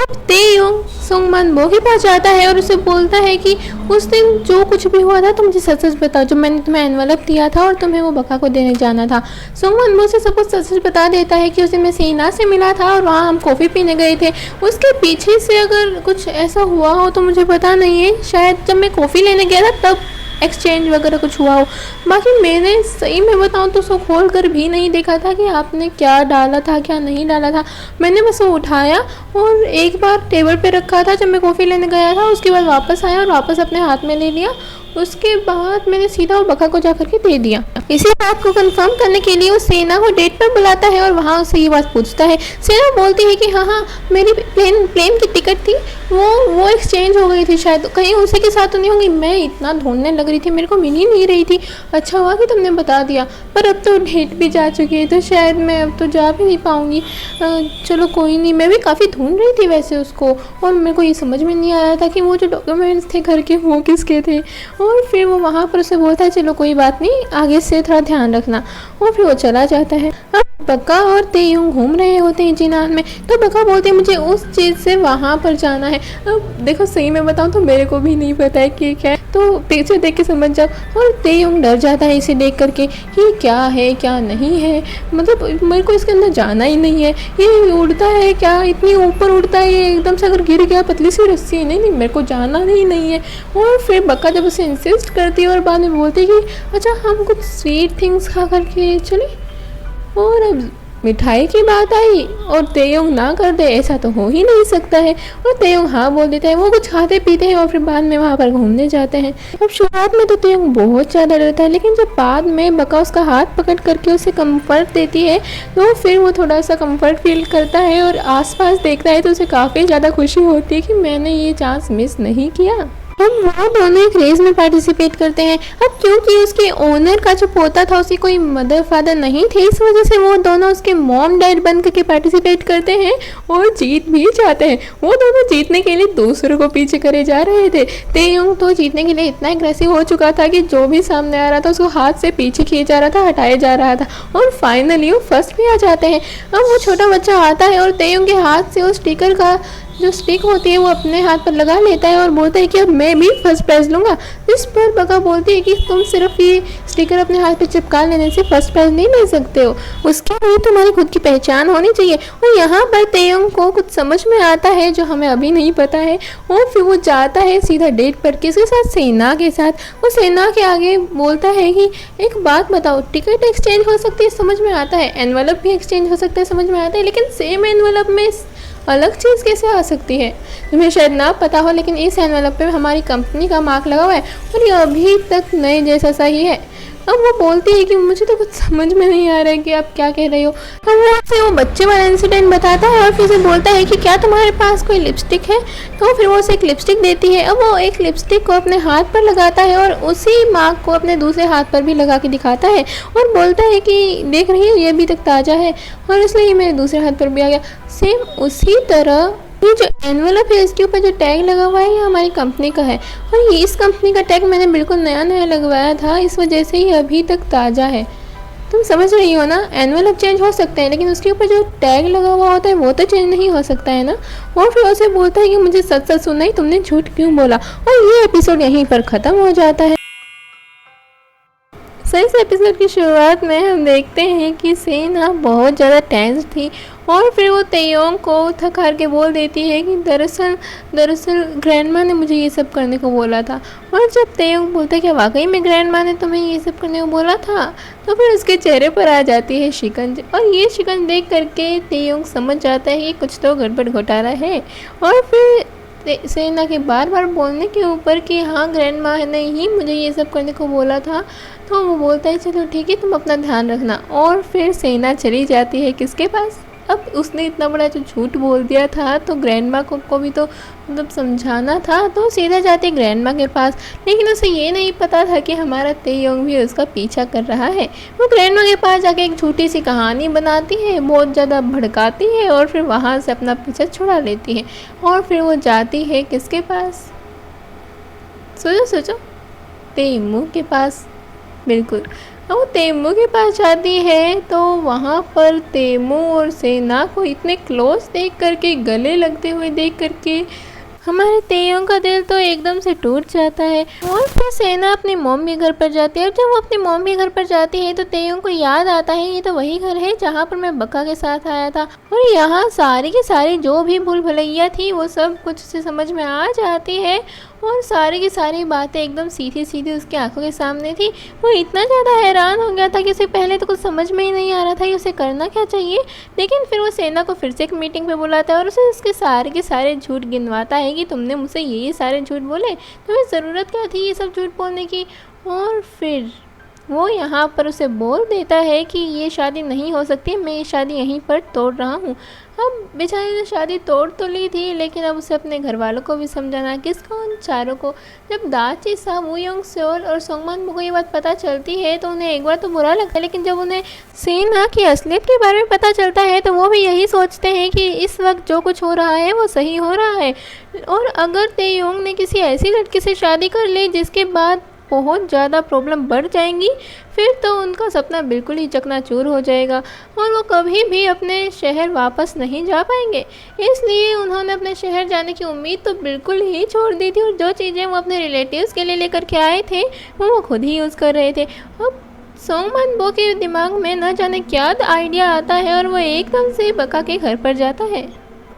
Speaker 1: अब तेयोंग सुंगमन के पास जाता है और उसे बोलता है कि उस दिन जो कुछ भी हुआ था तो मुझे सच सच बताओ, जो मैंने तुम्हें एनवलप दिया था और तुम्हें वो बका को देने जाना था। सुंगमन से सब कुछ सच सच बता देता है कि उस दिन मैं सेना से मिला था और वहाँ हम कॉफ़ी पीने गए थे। उसके पीछे से अगर कुछ ऐसा हुआ हो तो मुझे पता नहीं है, शायद जब मैं कॉफ़ी लेने गया था तब एक्सचेंज वगैरह कुछ हुआ हो। बाकी मैंने सही में बताऊं तो उसको खोल कर भी नहीं देखा था कि आपने क्या डाला था क्या नहीं डाला था। मैंने बस वो उठाया और एक बार टेबल पे रखा था जब मैं कॉफ़ी लेने गया था, उसके बाद वापस आया और वापस अपने हाथ में ले लिया। उसके बाद मैंने सीधा वो बका को जा करके दे दिया। इसी बात को कंफर्म करने के लिए वो सेना को डेट पर बुलाता है और वहाँ उससे ये बात पूछता है। सेना बोलती है कि हाँ मेरी प्लेन की टिकट थी, वो एक्सचेंज हो गई थी, शायद कहीं उसी के साथ तो नहीं होंगी। मैं इतना ढूंढने लग रही थी, मेरे को मिल ही नहीं रही थी। अच्छा हुआ कि तुमने बता दिया, पर अब तो डेट भी जा चुकी है तो शायद मैं अब तो जा भी नहीं पाऊँगी। चलो कोई नहीं, मैं भी काफ़ी ढूंढ रही थी वैसे उसको, और मेरे को ये समझ में नहीं आया था कि वो जो डॉक्यूमेंट्स थे घर के वो किसके थे। और फिर वो वहाँ पर उसे बोलता है चलो कोई बात नहीं, आगे से थोड़ा ध्यान रखना, और फिर वो चला जाता है। अब बका और तेयोंग घूम रहे होते हैं जिनान में, तो बका बोलते हैं मुझे उस चीज़ से वहाँ पर जाना है। अब देखो सही में बताऊँ तो मेरे को भी नहीं पता है कि क्या है, तो पिक्चर देख के समझ जाओ। और तेयोंग डर जाता है इसे देख करके कि क्या है क्या नहीं है, मतलब मेरे को इसके अंदर जाना ही नहीं है। ये उड़ता है क्या, इतनी ऊपर उड़ता है, ये एकदम से अगर गिर गया पतली सी रस्सी, नहीं मेरे को जाना नहीं है। और फिर बका जब उसे इंसिस्ट करती है और बाद में बोलती है कि अच्छा हम कुछ स्वीट थिंग्स खा करके चले, और अब मिठाई की बात आई और तेयोंग ना कर दे, ऐसा तो हो ही नहीं सकता है। और तेयोंग हाँ बोल देता है। वो कुछ खाते पीते हैं और फिर बाद में वहाँ पर घूमने जाते हैं। अब शुरुआत में तो तेयोंग बहुत ज़्यादा डरता है, लेकिन जब बाद में बका उसका हाथ पकड़ करके उसे कंफर्ट देती है तो फिर वो थोड़ा सा कंफर्ट फील करता है और आसपास देखता है तो उसे काफ़ी ज़्यादा खुशी होती है कि मैंने ये चांस मिस नहीं किया। अब वो दोनों एक रेस में पार्टिसिपेट करते हैं। अब क्योंकि उसके ओनर का जो पोता था उसकी कोई मदर फादर नहीं थे, इस वजह से वो दोनों उसके मॉम डैड बन करके पार्टिसिपेट करते हैं और जीत भी जाते हैं। वो दोनों जीतने के लिए दूसरों को पीछे करे जा रहे थे। तेयोंग तो जीतने के लिए इतना एग्रेसिव हो चुका था कि जो भी सामने आ रहा था उसको हाथ से पीछे खींचा जा रहा था, हटाया जा रहा था, और फाइनली वो फर्स्ट भी आ जाते हैं। अब वो छोटा बच्चा आता है और तेयोंग के हाथ से उस स्टिकर का जो स्टिक होती है वो अपने हाथ पर लगा लेता है और बोलता है कि अब मैं भी फर्स्ट प्राइज़ लूँगा। इस पर बका बोलती है कि तुम सिर्फ ये स्टिकर अपने हाथ पे चिपका लेने से फर्स्ट प्राइज़ नहीं ले सकते हो, उसके लिए तुम्हारी खुद की पहचान होनी चाहिए। और यहाँ पर तेयोंग को कुछ समझ में आता है जो हमें अभी नहीं पता है, और फिर वो जाता है सीधा डेट पर किसके साथ, सेना के साथ। वो सेना के आगे बोलता है कि एक बात बताओ, टिकट एक्सचेंज हो सकती है समझ में आता है, एनवलप भी एक्सचेंज हो सकता है समझ में आता है, लेकिन सेम एनवलप में अलग चीज़ कैसे आ सकती है। तुम्हें शायद ना पता हो लेकिन इस एनवलप पे हमारी कंपनी का मार्क लगा हुआ है और ये अभी तक नए जैसा सा ही है। अब वो बोलती है कि मुझे तो कुछ समझ में नहीं आ रहा है कि आप क्या कह रही हो। अब वो बच्चे वाला इंसिडेंट बताता है और फिर उसे बोलता है कि क्या तुम्हारे पास कोई लिपस्टिक है, तो फिर वो उसे एक लिपस्टिक देती है। अब वो एक लिपस्टिक को अपने हाथ पर लगाता है और उसी मार्क को अपने दूसरे हाथ पर भी लगा के दिखाता है और बोलता है कि देख रही है ये अभी तक ताज़ा है और इसलिए मेरे दूसरे हाथ पर भी आ गया। सेम उसी तरह ये जो एनवलप है इसके ऊपर जो टैग लगा हुआ है ये हमारी कंपनी का है, और ये इस कंपनी का टैग मैंने बिल्कुल नया लगवाया था, इस वजह से ये अभी तक ताज़ा है। तुम समझ रही हो ना, एनवलप चेंज हो सकते हैं लेकिन उसके ऊपर जो टैग लगा हुआ होता है वो तो चेंज नहीं हो सकता है ना। और फिर उसे बोलता है कि मुझे सच सच सुनना ही, तुमने झूठ क्यों बोला। और ये एपिसोड यहीं पर ख़त्म हो जाता है। इस एपिसोड की शुरुआत में हम देखते हैं कि सेना बहुत ज़्यादा टेंस थी और फिर वो तेयोंग को थक हार के बोल देती है कि दरअसल ग्रैंडमा ने मुझे ये सब करने को बोला था। और जब तेयोंग बोलता है कि वाकई में ग्रैंडमा ने तुम्हें ये सब करने को बोला था, तो फिर उसके चेहरे पर आ जाती है शिकंज, और ये शिकंज देख करके तेयोंग समझ जाता है कि कुछ तो गड़बड़ घोटाला है। और फिर सेना के बार बार बोलने के ऊपर कि हाँ ग्रैंडमा ने ही मुझे ये सब करने को बोला था, तो वो बोलता है चलो ठीक है तुम अपना ध्यान रखना। और फिर सेना चली जाती है किसके पास, अब उसने इतना बड़ा जो झूठ बोल दिया था तो ग्रैंडमा को भी तो मतलब समझाना था, तो सीधा जाती ग्रैंडमा के पास। लेकिन उसे ये नहीं पता था कि हमारा तेयोंग भी उसका पीछा कर रहा है। वो ग्रैंडमा के पास जाके एक छोटी सी कहानी बनाती है, बहुत ज़्यादा भड़काती है और फिर वहाँ से अपना पीछा छुड़ा लेती है। और फिर वो जाती है किसके पास? सोचो सोचो, तेमू के पास। बिल्कुल, वो तेमू के पास जाती है तो वहाँ पर तेमू और सेना को इतने क्लोज देख करके, गले लगते हुए देख करके हमारे तेयोंग का दिल तो एकदम से टूट जाता है। और फिर सेना अपनी मॉम के घर पर जाती है और जब वो अपनी मॉम के घर पर जाती है तो तेयोंग को याद आता है ये तो वही घर है जहाँ पर मैं बक्का के साथ आया था। और यहाँ सारी की सारी जो भी भूल भुलैया थी वो सब कुछ से समझ में आ जाती है और सारी की सारी बातें एकदम सीधी सीधी उसकी आंखों के सामने थी। वो इतना ज़्यादा हैरान हो गया था कि उसे पहले तो कुछ समझ में ही नहीं आ रहा था कि उसे करना क्या चाहिए। लेकिन फिर वो सेना को फिर से एक मीटिंग पे बुलाता है और उसे उसके सारे के सारे झूठ गिनवाता है कि तुमने मुझसे ये सारे झूठ बोले, तुम्हें ज़रूरत क्या थी ये सब झूठ बोलने की। और फिर वो यहाँ पर उसे बोल देता है कि ये शादी नहीं हो सकती, मैं ये शादी यहीं पर तोड़ रहा हूँ। अब बेचारे ने शादी तोड़ तो ली थी लेकिन अब उसे अपने घर वालों को भी समझाना, किसको? उन चारों को। जब दाची सा, वूयोंग सेओल और सोंगमान को ये बात पता चलती है तो उन्हें एक बार तो बुरा लगता है, लेकिन जब उन्हें सेना की असलियत के बारे में पता चलता है तो वो भी यही सोचते हैं कि इस वक्त जो कुछ हो रहा है वो सही हो रहा है। और अगर तेयोंग ने किसी ऐसी लड़की से शादी कर ली जिसके बाद बहुत ज़्यादा प्रॉब्लम बढ़ जाएंगी, फिर तो उनका सपना बिल्कुल ही चकनाचूर हो जाएगा और वो कभी भी अपने शहर वापस नहीं जा पाएंगे। इसलिए उन्होंने अपने शहर जाने की उम्मीद तो बिल्कुल ही छोड़ दी थी और जो चीज़ें वो अपने रिलेटिव्स के लिए लेकर के आए थे वो खुद ही यूज़ कर रहे थे। अब सोंगमान बो के दिमाग में न जाने क्या आइडिया आता है और वो एकदम से बका के घर पर जाता है।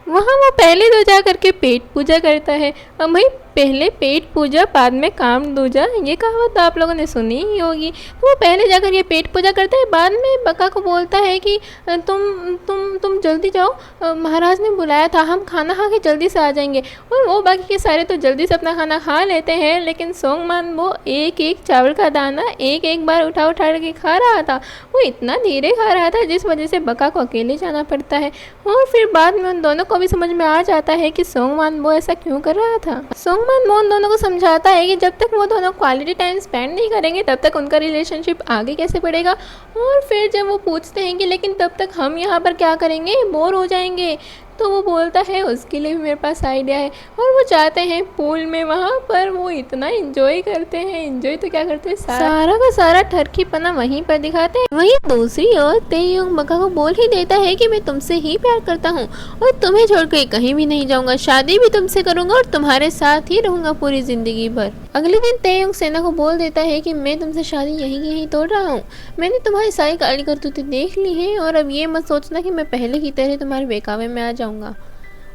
Speaker 1: वहाँ वो पहले तो जा करके पेट पूजा करता है। अब भाई पहले पेट पूजा बाद में काम दूजा, ये कहावत तो आप लोगों ने सुनी ही होगी। तो वो पहले जाकर के पेट पूजा करता है, बाद में बका को बोलता है कि तुम जल्दी जाओ, महाराज ने बुलाया था, हम खाना खा के जल्दी से आ जाएंगे। और वो बाकी के सारे तो जल्दी से अपना खाना खा लेते हैं, लेकिन सोंगमान वो एक एक चावल का दाना एक एक बार उठा के खा रहा था। वो इतना धीरे खा रहा था जिस वजह से बका को अकेले जाना पड़ता है। और फिर बाद में उन दोनों को भी समझ में आ जाता है कि सोंगमान वो ऐसा क्यों कर रहा था। सोंगमान वो उन दोनों को समझाता है कि जब तक वो दोनों क्वालिटी टाइम स्पेंड नहीं करेंगे तब तक उनका रिलेशनशिप आगे कैसे बढ़ेगा। और फिर जब वो पूछते हैं कि लेकिन तब तक हम यहाँ पर क्या करेंगे, बोर हो जाएंगे, तो वो बोलता है उसके लिए भी मेरे पास आइडिया है। और वो जाते हैं पूल में, वहाँ पर वो इतना एंजॉय करते हैं, एंजॉय तो क्या करते हैं, सारा का सारा ठरकीपना वहीं पर दिखाते हैं। वहीं दूसरी ओर तेयोंग बका को बोल ही देता है कि मैं तुमसे ही प्यार करता हूँ और तुम्हें छोड़कर कहीं भी नहीं जाऊँगा, शादी भी तुमसे करूँगा और तुम्हारे साथ ही रहूँगा पूरी ज़िंदगी भर। अगले दिन तेयोंग सेना को बोल देता है कि मैं तुमसे शादी यहीं तोड़ रहा हूँ, मैंने तुम्हारी सारी काली करतूतें देख ली हैं और अब ये मत सोचना कि मैं पहले की तरह तुम्हारे बेकावे में आ जाऊँगा।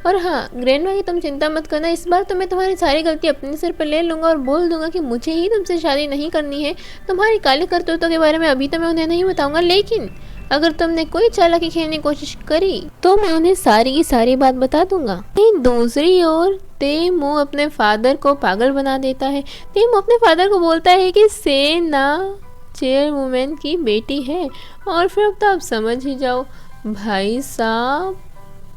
Speaker 1: और हाँ ग्रैंडमा की तुम चिंता मत करना, इस बार तो मैं तुम्हारी सारी गलती अपने सिर पर ले लूँगा और बोल दूंगा कि मुझे ही तुमसे शादी नहीं करनी है। तुम्हारी काली करतूतों के बारे में अभी तो मैं उन्हें नहीं बताऊँगा, लेकिन अगर तुमने कोई चालाकी खेलने की कोशिश करी तो मैं उन्हें सारी की सारी बात बता दूंगा। दूसरी ओर तेमू अपने फादर को पागल बना देता है। तेमू अपने फादर को बोलता है कि सेना चेयरवुमेन की बेटी है। और फिर अब तो आप समझ ही जाओ भाई साहब,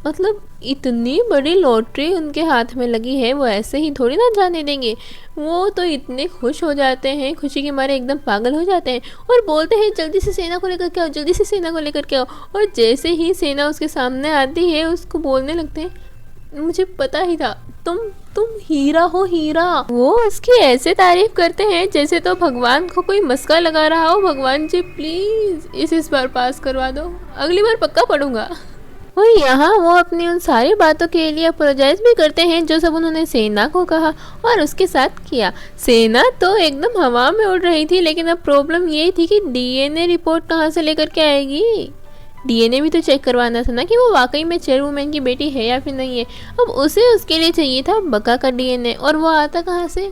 Speaker 1: मतलब इतनी बड़ी लॉटरी उनके हाथ में लगी है, वो ऐसे ही थोड़ी ना जाने देंगे। वो तो इतने खुश हो जाते हैं, खुशी के मारे एकदम पागल हो जाते हैं और बोलते हैं जल्दी से सेना को लेकर के आओ, जल्दी से सेना को लेकर के आओ। और जैसे ही सेना उसके सामने आती है उसको बोलने लगते हैं मुझे पता ही था, तुम हीरा हो, हीरा। वो उसकी ऐसे तारीफ करते हैं जैसे तो भगवान को कोई मस्का लगा रहा हो, भगवान जी प्लीज इस बार पास करवा दो, अगली बार पक्का पढ़ूंगा। और यहाँ वो अपनी उन सारी बातों के लिए अपोलोजाइज भी करते हैं जो सब उन्होंने सेना को कहा और उसके साथ किया। सेना तो एकदम हवा में उड़ रही थी, लेकिन अब प्रॉब्लम ये थी कि डीएनए रिपोर्ट कहाँ से लेकर के आएगी। डीएनए भी तो चेक करवाना था ना कि वो वाकई में चेयरवुमेन की बेटी है या फिर नहीं है। अब उसे उसके लिए चाहिए था बका का डीएनए, और वो आता कहाँ से,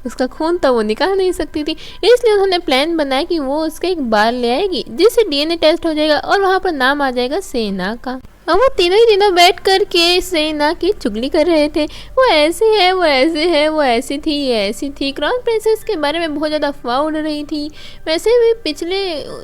Speaker 1: उसका खून तो वो निकाल नहीं सकती थी। इसलिए उन्होंने प्लान बनाया कि वो उसका एक बाल ले आएगी जिससे डीएनए टेस्ट हो जाएगा और वहाँ पर नाम आ जाएगा सेना का। और वो तीनों ही दिनों बैठ कर के सेना की चुगली कर रहे थे। वो ऐसी है, वो ऐसे है, वो ऐसी थी, ये ऐसी थी। क्राउन प्रिंसेस के बारे में बहुत ज़्यादा अफवाह उड़ रही थी। वैसे भी पिछले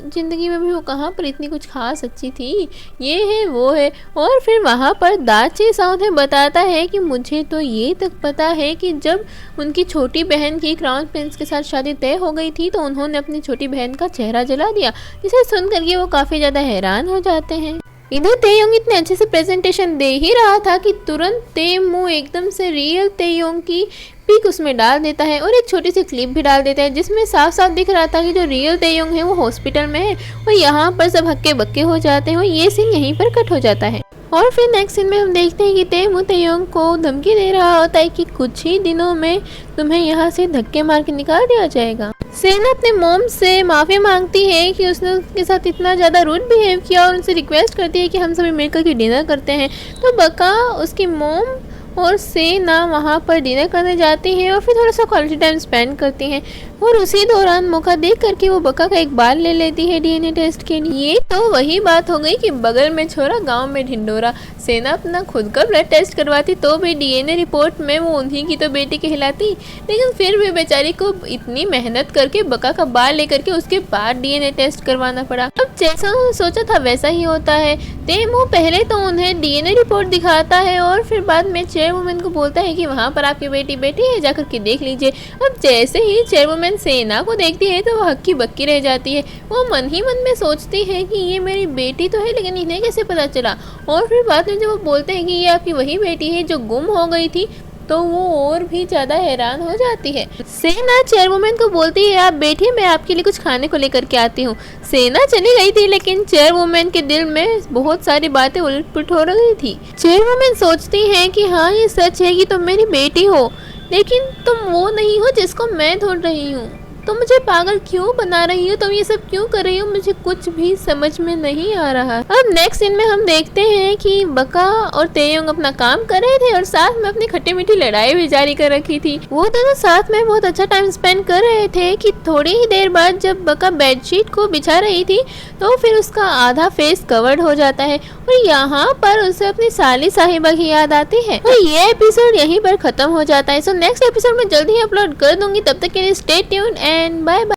Speaker 1: ज़िंदगी में भी वो कहाँ पर इतनी कुछ खास अच्छी थी, ये है वो है। और फिर वहाँ पर दाची सा उन्हें बताता है कि मुझे तो ये तक पता है कि जब उनकी छोटी बहन की क्राउन प्रिंस के साथ शादी तय हो गई थी तो उन्होंने अपनी छोटी बहन का चेहरा जला दिया। जिसे सुन करके वो काफ़ी ज़्यादा हैरान हो जाते हैं। इधर तेयोंग इतने अच्छे से प्रेजेंटेशन दे ही रहा था कि तुरंत तेमू एकदम से रियल तेयोंग की पिक उसमें डाल देता है और एक छोटी सी क्लिप भी डाल देता है जिसमें साफ साफ दिख रहा था कि जो रियल तेयोंग है वो हॉस्पिटल में है और यहाँ पर सब हक्के बक्के हो जाते हैं और ये सीन यहीं पर कट हो जाता है। और फिर नेक्स्ट सीन में हम देखते हैं कि तेमू तेयोंग को धमकी दे रहा होता है कि कुछ ही दिनों में तुम्हें यहाँ से धक्के मार के निकाल दिया जाएगा। सेना अपने मॉम से माफ़ी मांगती है कि उसने उसके साथ इतना ज़्यादा रूड बिहेव किया और उनसे रिक्वेस्ट करती है कि हम सभी मिलकर के डिनर करते हैं। तो बका, उसकी मॉम और सेना वहाँ पर डिनर करने जाती हैं और फिर थोड़ा सा क्वालिटी टाइम स्पेंड करती हैं। और उसी दौरान मौका देख करके वो बका का एक बाल ले लेती है डीएनए टेस्ट के लिए। तो वही बात हो गई कि बगल में छोरा गांव में ढिंडोरा। सेना अपना खुद का ब्लड टेस्ट करवाती तो भी डीएनए रिपोर्ट में वो उन्हीं की तो बेटी कहलाती, लेकिन फिर भी बेचारी को इतनी मेहनत करके बका का बाल लेकर के उसके बाद डीएनए टेस्ट करवाना पड़ा। अब जैसा सोचा था वैसा ही होता है। तेमू पहले तो उन्हें डीएनए रिपोर्ट दिखाता है और फिर बाद में चेयरवुमन को बोलता है कि वहाँ पर आपकी बेटी बैठी है, जाकर के देख लीजिए। अब जैसे ही चेयरवुमन सेना को देखती है तो वो हक्की बक्की रह जाती है। वो मन ही मन में सोचती है कि ये मेरी बेटी तो है, लेकिन इन्हें कैसे पता चला। और फिर बाद में जब वो बोलते हैं कि ये आपकी वही बेटी है जो गुम हो गई थी, तो वो और भी ज़्यादा हैरान हो जाती है। सेना चेयरवुमन को बोलती है आप बैठिए, मैं आपके लिए कुछ खाने को लेकर के आती हूँ। सेना चली गई थी लेकिन चेयरवुमन के दिल में बहुत सारी बातें उलट पुलट हो रही थी। चेयरवुमन सोचती है कि हाँ ये सच है कि तुम मेरी बेटी हो, लेकिन तुम वो नहीं हो जिसको मैं ढूंढ रही हूँ। तुम मुझे पागल क्यों बना रही हो, तुम ये सब क्यों कर रही हो, मुझे कुछ भी समझ में नहीं आ रहा। अब नेक्स्ट सीन में हम देखते हैं कि बका और तेयोंग अपना काम कर रहे थे और साथ में अपनी खट्टी मीठी लड़ाई भी जारी कर रखी थी। वो दोनों साथ में बहुत अच्छा टाइम स्पेंड कर रहे थे कि थोड़ी ही देर बाद जब बका बेडशीट को बिछा रही थी तो फिर उसका आधा फेस कवर्ड हो जाता है और यहाँ पर उसे अपनी साली साहिबा की याद आती है और ये एपिसोड यहीं पर खत्म हो जाता है। सो नेक्स्ट एपिसोड में जल्दी ही अपलोड कर दूंगी, तब तक के लिए stay tuned and bye bye.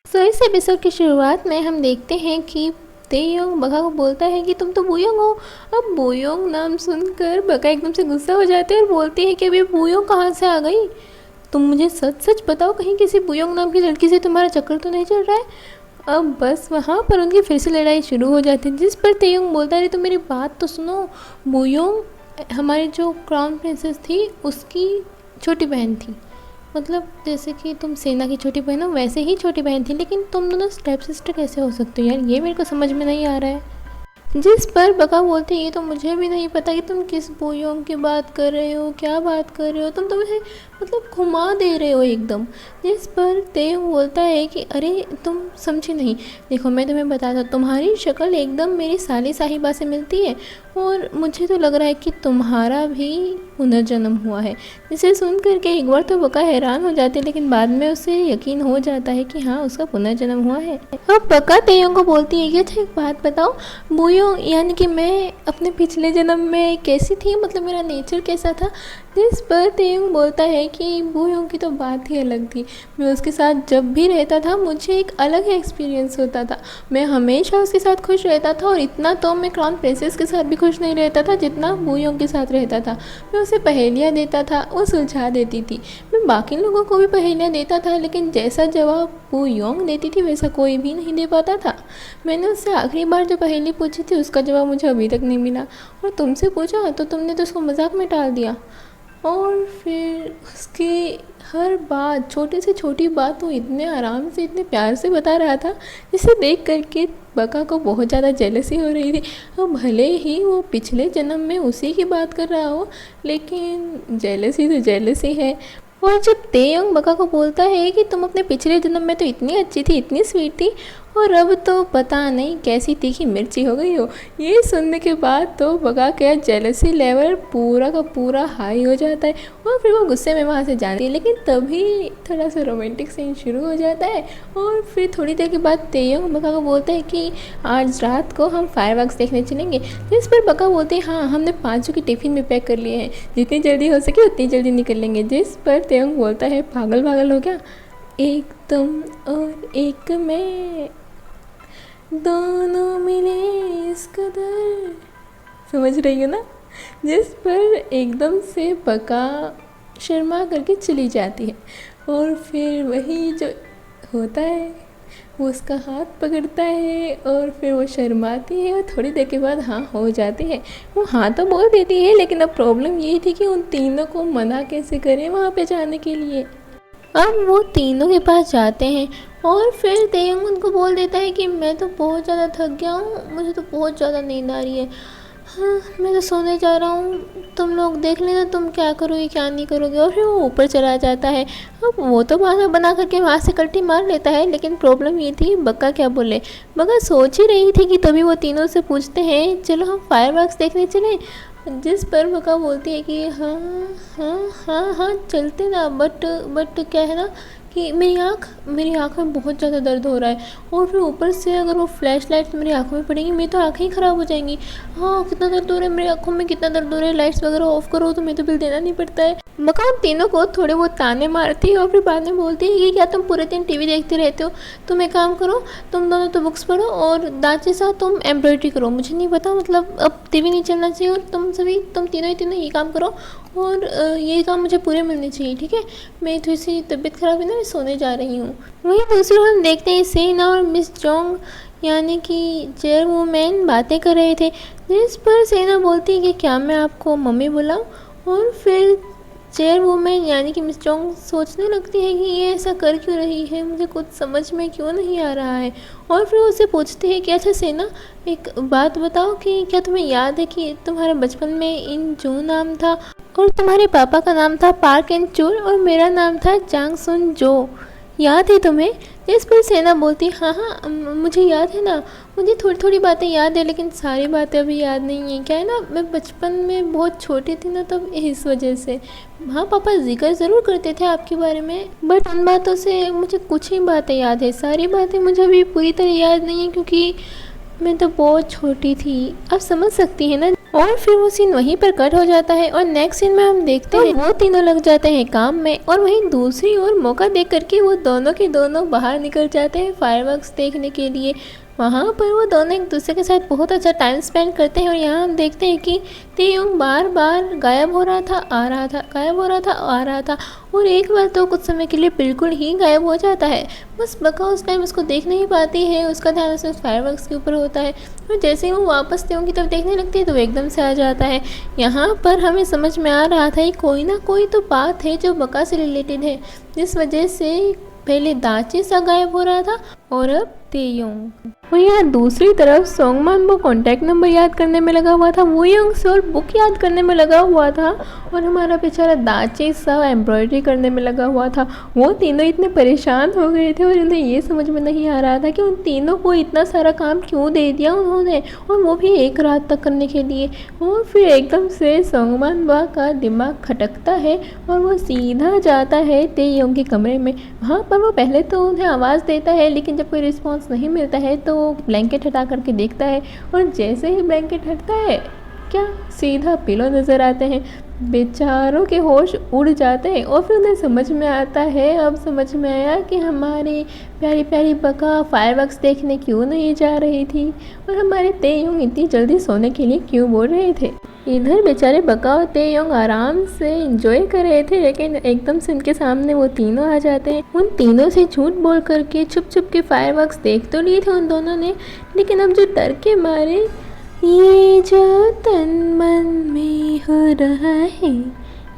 Speaker 1: So इस एपिसोड की शुरुआत में हम देखते हैं कि तेयोंग बका को बोलता है कि तुम तो बुयोंग हो। अब बुयोंग नाम सुनकर बका एकदम से गुस्सा हो जाते हैं और बोलती है कि अभी बुयोंग कहाँ से आ गई, तुम मुझे सच सच बताओ, कहीं किसी बुयोंग नाम की लड़की से तुम्हारा चक्कर तो नहीं चल रहा है। अब बस वहाँ पर उनकी फिर से लड़ाई शुरू हो जाती है, जिस पर तेयोंग बोलता है तुम मेरी बात तो सुनो, बुयोंग हमारी जो क्राउन प्रिंसेस थी उसकी छोटी बहन थी, मतलब जैसे कि तुम सेना की छोटी बहन हो वैसे ही छोटी बहन थी, लेकिन तुम दोनों स्टेप सिस्टर कैसे हो सकते हो यार, ये मेरे को समझ में नहीं आ रहा है। जिस पर बका बोलते ये तो मुझे भी नहीं पता कि तुम किस बुयोंग की बात कर रहे हो, क्या बात कर रहे हो, तुम मुझे मतलब घुमा दे रहे हो एकदम। जिस पर तेयोंग बोलता है कि अरे तुम समझी नहीं, देखो मैं तुम्हें बताता, तुम्हारी शक्ल एकदम मेरी साली साहिबा से मिलती है और मुझे तो लग रहा है कि तुम्हारा भी पुनर्जन्म हुआ है। जिसे सुन करके एक बार तो बका हैरान हो जाते, लेकिन बाद में उसे यकीन हो जाता है कि हाँ उसका पुनर्जन्म हुआ है। अब बका तेयोंग को बोलती है कि अच्छा एक बात बताओ, बुयोंग यानी कि मैं अपने पिछले जन्म में कैसी थी, मतलब मेरा नेचर कैसा था। जिस पर तेयोंग बोलता है कि बुयोंग की तो बात ही अलग थी, मैं उसके साथ जब भी रहता था मुझे एक अलग ही एक्सपीरियंस होता था, मैं हमेशा उसके साथ खुश रहता था और इतना तो मैं क्राउन प्रिंसेस के साथ भी खुश नहीं रहता था जितना बुयोंग के साथ रहता था। मैं उसे पहेलियाँ देता था, वो सुलझा देती थी, मैं बाकी लोगों को भी पहेलियाँ देता था, लेकिन जैसा जवाब बुयोंग देती थी वैसा कोई भी नहीं दे पाता था। मैंने उससे आखिरी बार जो पहेली पूछी थी उसका जवाब मुझे अभी तक नहीं मिला, और तुमसे पूछा तो तुमने तो उसको मजाक में टाल दिया। और फिर उसकी हर बात, छोटी से छोटी बात वो इतने आराम से इतने प्यार से बता रहा था, जिसे देख करके बका को बहुत ज़्यादा जेलसी हो रही थी। अब भले ही वो पिछले जन्म में उसी की बात कर रहा हो, लेकिन जेलसी तो जेलसी है। और जब तेयोंग बका को बोलता है कि तुम अपने पिछले जन्म में तो इतनी अच्छी थी, इतनी स्वीट थी, और अब तो पता नहीं कैसी तीखी मिर्ची हो गई हो। ये सुनने के बाद तो बका क्या जेलसी लेवल पूरा का पूरा हाई हो जाता है और फिर वो गुस्से में वहाँ से जाती है। लेकिन तभी थोड़ा सा रोमांटिक सीन शुरू हो जाता है और फिर थोड़ी देर के बाद तेयोंग बका को बोलता है कि आज रात को हम फायरवर्क्स देखने चलेंगे। जिस पर बका बोलते हैं हाँ, हमने 5 की टिफ़िन में पैक कर लिए हैं, जितनी जल्दी हो सके उतनी जल्दी निकल लेंगे। जिस पर तेयोंग बोलता है पागल पागल हो क्या, एक तुम और एक मैं, दोनों मिले इस कदर। समझ रही हो ना। जिस पर एकदम से बका शर्मा करके चली जाती है और फिर वही जो होता है वो उसका हाथ पकड़ता है और फिर वो शर्माती है और थोड़ी देर के बाद हाँ हो जाती है। वो हाँ तो बोल देती है, लेकिन अब प्रॉब्लम ये थी कि उन तीनों को मना कैसे करें वहाँ पे जाने के लिए। अब वो तीनों के पास जाते हैं और फिर तेयोंग उनको बोल देता है कि मैं तो बहुत ज़्यादा थक गया हूँ, मुझे तो बहुत ज़्यादा नींद आ रही है, हाँ मैं तो सोने जा रहा हूँ, तुम लोग देख लेना तुम क्या करोगे क्या नहीं करोगे। और फिर वो ऊपर चला जाता है। अब वो तो बहाना बना करके वहाँ से कल्टी मार लेता है, लेकिन प्रॉब्लम ये थी बक्का क्या बोले। बक्का सोच ही रही थी कि तभी वो तीनों से पूछते हैं चलो हम फायरवर्क्स देखने चलें। जिस पर बका बोलती है कि हाँ हाँ हाँ हाँ चलते ना, बट क्या है ना कि मेरी आँख में बहुत ज़्यादा दर्द हो रहा है और फिर ऊपर से अगर वो फ्लैश लाइट्स मेरी आँखों में पड़ेंगी मेरी तो आँखें ही ख़राब हो जाएंगी। हाँ कितना दर्द हो रहा है मेरी आँखों में, कितना दर्द हो रहा है, लाइट्स वगैरह ऑफ करो तो मैं तो बिल देना नहीं पड़ता है। बका उन तीनों को थोड़े बहुत ताने मारती है और फिर बाद में बोलती है कि क्या तुम पूरे दिन टीवी देखते रहते हो, तुम एक काम करो, तुम दोनों तो बुक्स पढ़ो और दांत के साथ तुम एम्ब्रॉयडरी करो। मुझे नहीं पता मतलब अब टीवी नहीं चलना चाहिए और तुम तीनों ये काम करो और ये काम मुझे पूरे मिलने चाहिए, ठीक है। मेरी थोड़ी सी तबीयत ख़राब है ना, मैं सोने जा रही हूँ। वहीं दूसरी ओर हम देखते हैं सेना और मिस जोंग यानी कि चेयरवुमैन बातें कर रहे थे। जिस पर सेना बोलती है कि क्या मैं आपको मम्मी बुलाऊं, और फिर चेयरवुमैन यानी कि मिस जोंग सोचने लगती है कि ये ऐसा कर क्यों रही है, मुझे कुछ समझ में क्यों नहीं आ रहा है। और फिर उससे पूछती है कि अच्छा सेना एक बात बताओ कि क्या तुम्हें याद है कि तुम्हारा बचपन में इन जू नाम था और तुम्हारे पापा का नाम था पार्क एंड चूल और मेरा नाम था जांग सुन जो, याद है तुम्हें। जिस पर सेना बोलती हाँ हाँ मुझे याद है ना, मुझे थोड़ी थोड़ी बातें याद है लेकिन सारी बातें अभी याद नहीं है। क्या है ना मैं बचपन में बहुत छोटी थी ना, तब इस वजह से। हाँ पापा जिक्र ज़रूर करते थे आपके बारे में, बट उन बातों से मुझे कुछ ही बातें याद है, सारी बातें मुझे अभी पूरी तरह याद नहीं है क्योंकि मैं तो बहुत छोटी थी, आप समझ सकती हैं ना। और फिर वो सीन वहीं पर कट हो जाता है और नेक्स्ट सीन में हम देखते हैं वो तीनों लग जाते हैं काम में और वहीं दूसरी ओर मौका देख करके वो दोनों के दोनों बाहर निकल जाते हैं फायरवर्क्स देखने के लिए। वहाँ पर वो दोनों एक दूसरे के साथ बहुत अच्छा टाइम स्पेंड करते हैं और यहाँ हम देखते हैं कि तेयोंग बार बार गायब हो रहा था आ रहा था, गायब हो रहा था आ रहा था और एक बार तो कुछ समय के लिए बिल्कुल ही गायब हो जाता है। बस बका उस टाइम उसको देख नहीं पाती है, उसका ध्यान उस फायरवर्क्स के ऊपर होता है और जैसे ही वो वापस तेयोंग की तरफ देखने लगती है तो वो एकदम से आ जाता है। यहाँ पर हमें समझ में आ रहा था कि कोई ना कोई तो बात है जो बका से रिलेटेड है, जिस वजह से पहले दाची सा गायब हो रहा था और अब तेयोंग। और यहाँ दूसरी तरफ सोंगमान वो कॉन्टैक्ट नंबर याद करने में लगा हुआ था, वो यंग सोल बुक याद करने में लगा हुआ था और हमारा बेचारा दाची सा एम्ब्रॉयडरी करने में लगा हुआ था। वो तीनों इतने परेशान हो गए थे और उन्हें ये समझ में नहीं आ रहा था कि उन तीनों को इतना सारा काम क्यों दे दिया उन्होंने, और वो भी एक रात तक करने के लिए। और फिर एकदम से सोंगमान बा का दिमाग खटकता है और वो सीधा जाता है तेयोंग के कमरे में। वहाँ पर वो पहले तो उन्हें आवाज़ देता है लेकिन जब कोई रिस्पॉन्स नहीं मिलता है तो ब्लैंकेट हटा करके देखता है और जैसे ही ब्लैंकेट हटता है क्या सीधा पिलो नज़र आते हैं। बेचारों के होश उड़ जाते हैं और फिर उन्हें समझ में आता है, अब समझ में आया कि हमारी प्यारी प्यारी बका फायरवर्क्स देखने क्यों नहीं जा रही थी और हमारे तेयोंग इतनी जल्दी सोने के लिए क्यों बोल रहे थे। इधर बेचारे बका और तेयोंग आराम से एंजॉय कर रहे थे लेकिन एकदम से उनके सामने वो तीनों आ जाते हैं। उन तीनों से झूठ बोल करके छुप छुप के फायरवर्क्स देख तो लिए थे उन दोनों ने, लेकिन अब जो डर के मारे ये जो तन मन में हो रहा है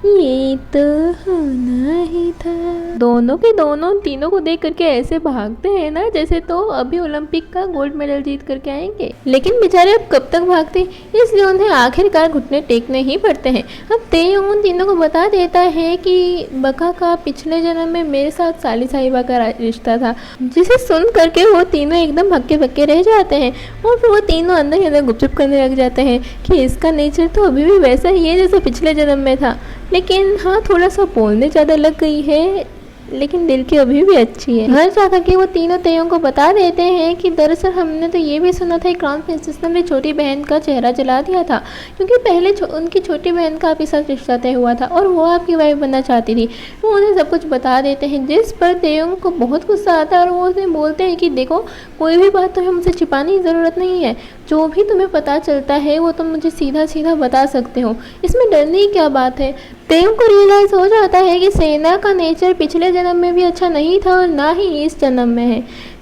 Speaker 1: ये तो होना ही था। दोनों दोनों के दोनों उन तीनों को देख करके ऐसे भागते हैं ना जैसे तो अभी ओलंपिक का गोल्ड मेडल जीत करके आएंगे। लेकिन बेचारे अब कब तक भागते, इसलिए उन्हें आखिरकार घुटने टेकने ही पड़ते हैं। अब तेयोंग उन तीनों को बता देता है कि बका का पिछले जन्म में मेरे साथ साली साहिबा का रिश्ता था, जिसे सुन करके वो तीनों एकदम हक्के बक्के रह जाते हैं और फिर वो तीनों अंदर ही अंदर गुपचुप करने लग जाते हैं कि इसका नेचर तो अभी भी वैसा ही है जैसे पिछले जन्म में था, लेकिन हाँ थोड़ा सा बोलने ज़्यादा लग गई है, लेकिन दिल की अभी भी अच्छी है। घर जाकर के वो तीनों तेयों को बता देते हैं कि दरअसल हमने तो ये भी सुना था क्राउन प्रिंसेस ने अपनी छोटी बहन का चेहरा जला दिया था, क्योंकि पहले उनकी छोटी बहन का आपके साथ रिश्ता तय हुआ था और वो आपकी वाइफ बनना चाहती थी। वो उन्हें सब कुछ बता देते हैं, जिस पर तेयों को बहुत गुस्सा आता है और वो उन्हें बोलते हैं कि देखो कोई भी बात तुम्हें मुझसे छिपाने की ज़रूरत नहीं है, जो भी तुम्हें पता चलता है वो तुम मुझे सीधा सीधा बता सकते हो, इसमें डरने की क्या बात है। तेयों को रियलाइज़ हो जाता है कि सेना का नेचर पिछले जन्म में भी अच्छा नहीं था और ना ही इस जन्म में है।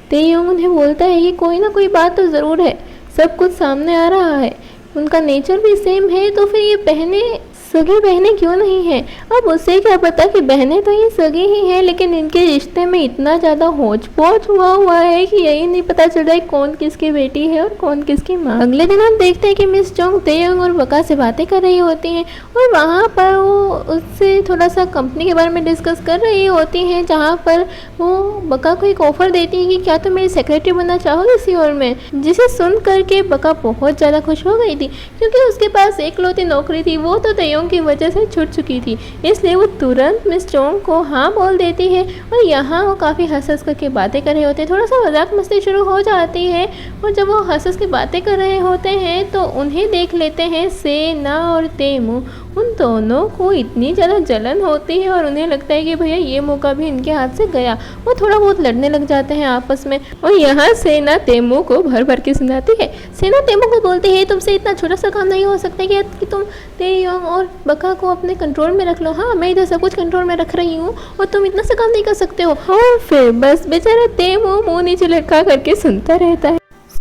Speaker 1: तेयोंग उन्हें बोलता है कि कोई ना कोई बात तो ज़रूर है, सब कुछ सामने आ रहा है, उनका नेचर भी सेम है, तो फिर ये बहनें सगी बहनें क्यों नहीं हैं। अब उससे क्या पता कि बहनें तो ये सगी ही हैं, लेकिन इनके रिश्ते में इतना ज़्यादा होच पोच हुआ है कि यही नहीं पता चल रहा है कौन किसकी बेटी है और कौन किसकी माँ। अगले दिन हम देखते हैं कि मिस जोंग तेयोंग और बका से बातें कर रही होती हैं और वहाँ पर वो उससे थोड़ा सा कंपनी के बारे में डिस्कस कर रही होती हैं, जहाँ पर वो बका को एक ऑफ़र देती है कि क्या तुम मेरी सेक्रेटरी बनना चाहोगे इसी ओर में, जिसे सुन करके बका बहुत ज़्यादा खुश हो गई थी, क्योंकि उसके पास एकलौती नौकरी थी वो तो तेयोंग की वजह से छूट चुकी थी। इसलिए वो तुरंत मिस जोंग को हाँ बोल देती है और यहाँ वो काफ़ी हंस हंस करके बातें कर रहे होते हैं, थोड़ा सा मजाक मस्ती शुरू हो जाती है और जब वो हंस हंस के बातें कर रहे होते हैं तो उन्हें देख लेते हैं सेना और तेमू। उन दोनों को इतनी ज़्यादा जलन होती है और उन्हें लगता है कि भैया ये मौका भी इनके हाथ से गया। वो थोड़ा बहुत लड़ने लग जाते हैं आपस में और यहाँ सेना तेमू को भर भर के सुनाती है। सेना तेमू को बोलती है तुमसे इतना छोटा सा काम नहीं हो सकता कि तुम तेयोंग और बका को अपने कंट्रोल में रख लो। हाँ मैं इधर सब कुछ कंट्रोल में रख रही हूँ और तुम इतना सा काम नहीं कर सकते हो। और फिर बस बेचारा तेमू मुँह नीचे लटका करके सुनता रहता है।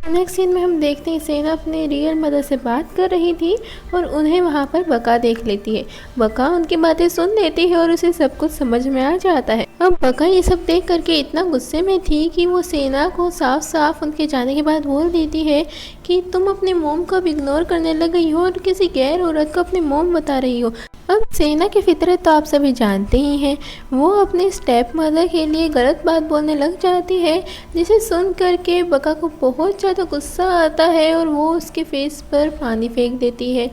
Speaker 1: नेक्स्ट सीन में हम देखते हैं सेना अपने रियल मदर से बात कर रही थी और उन्हें वहाँ पर बका देख लेती है। बका उनकी बातें सुन लेती है और उसे सब कुछ समझ में आ जाता है। अब बका ये सब देख करके इतना गुस्से में थी कि वो सेना को साफ साफ उनके जाने के बाद बोल देती है कि तुम अपने मोम को अब इग्नोर करने लग गई हो और किसी गैर औरत को अपने मोम बता रही हो। अब सेना की फितरत तो आप सभी जानते ही हैं, वो अपने स्टेप मदर के लिए गलत बात बोलने लग जाती है, जिसे सुन करके बका को बहुत ज़्यादा गुस्सा आता है और वो उसके फेस पर पानी फेंक देती है।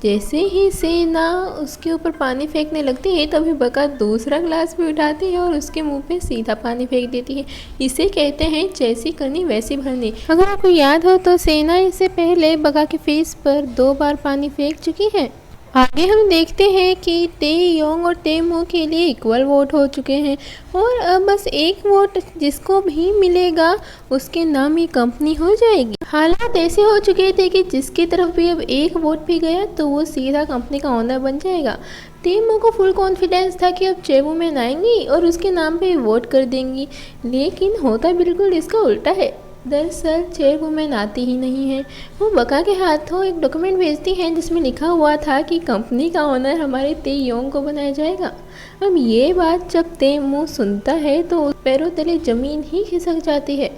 Speaker 1: जैसे ही सेना उसके ऊपर पानी फेंकने लगती है तभी बका दूसरा ग्लास भी उठाती है और उसके मुंह पे सीधा पानी फेंक देती है। इसे कहते हैं जैसी करनी वैसी भरनी। अगर आपको याद हो तो सेना इससे पहले बका के फेस पर 2 बार पानी फेंक चुकी है। आगे हम देखते हैं कि तेयोंग और तेमू के लिए इक्वल वोट हो चुके हैं और अब बस एक वोट जिसको भी मिलेगा उसके नाम ही कंपनी हो जाएगी। हालात ऐसे हो चुके थे कि जिसकी तरफ भी अब एक वोट भी गया तो वो सीधा कंपनी का ओनर बन जाएगा। तेमू को फुल कॉन्फिडेंस था कि अब चेयरवुमैन आएंगी और उसके नाम पे वोट कर देंगी, लेकिन होता बिल्कुल इसका उल्टा है। दरअसल चेयरवुमैन आती ही नहीं है। वो बका के हाथों एक डॉक्यूमेंट भेजती हैं जिसमें लिखा हुआ था कि कंपनी का ओनर हमारे तेयोंग को बनाया जाएगा। अब ये बात जब तेमू सुनता है तो पैरों तले ज़मीन ही खिसक जाती है।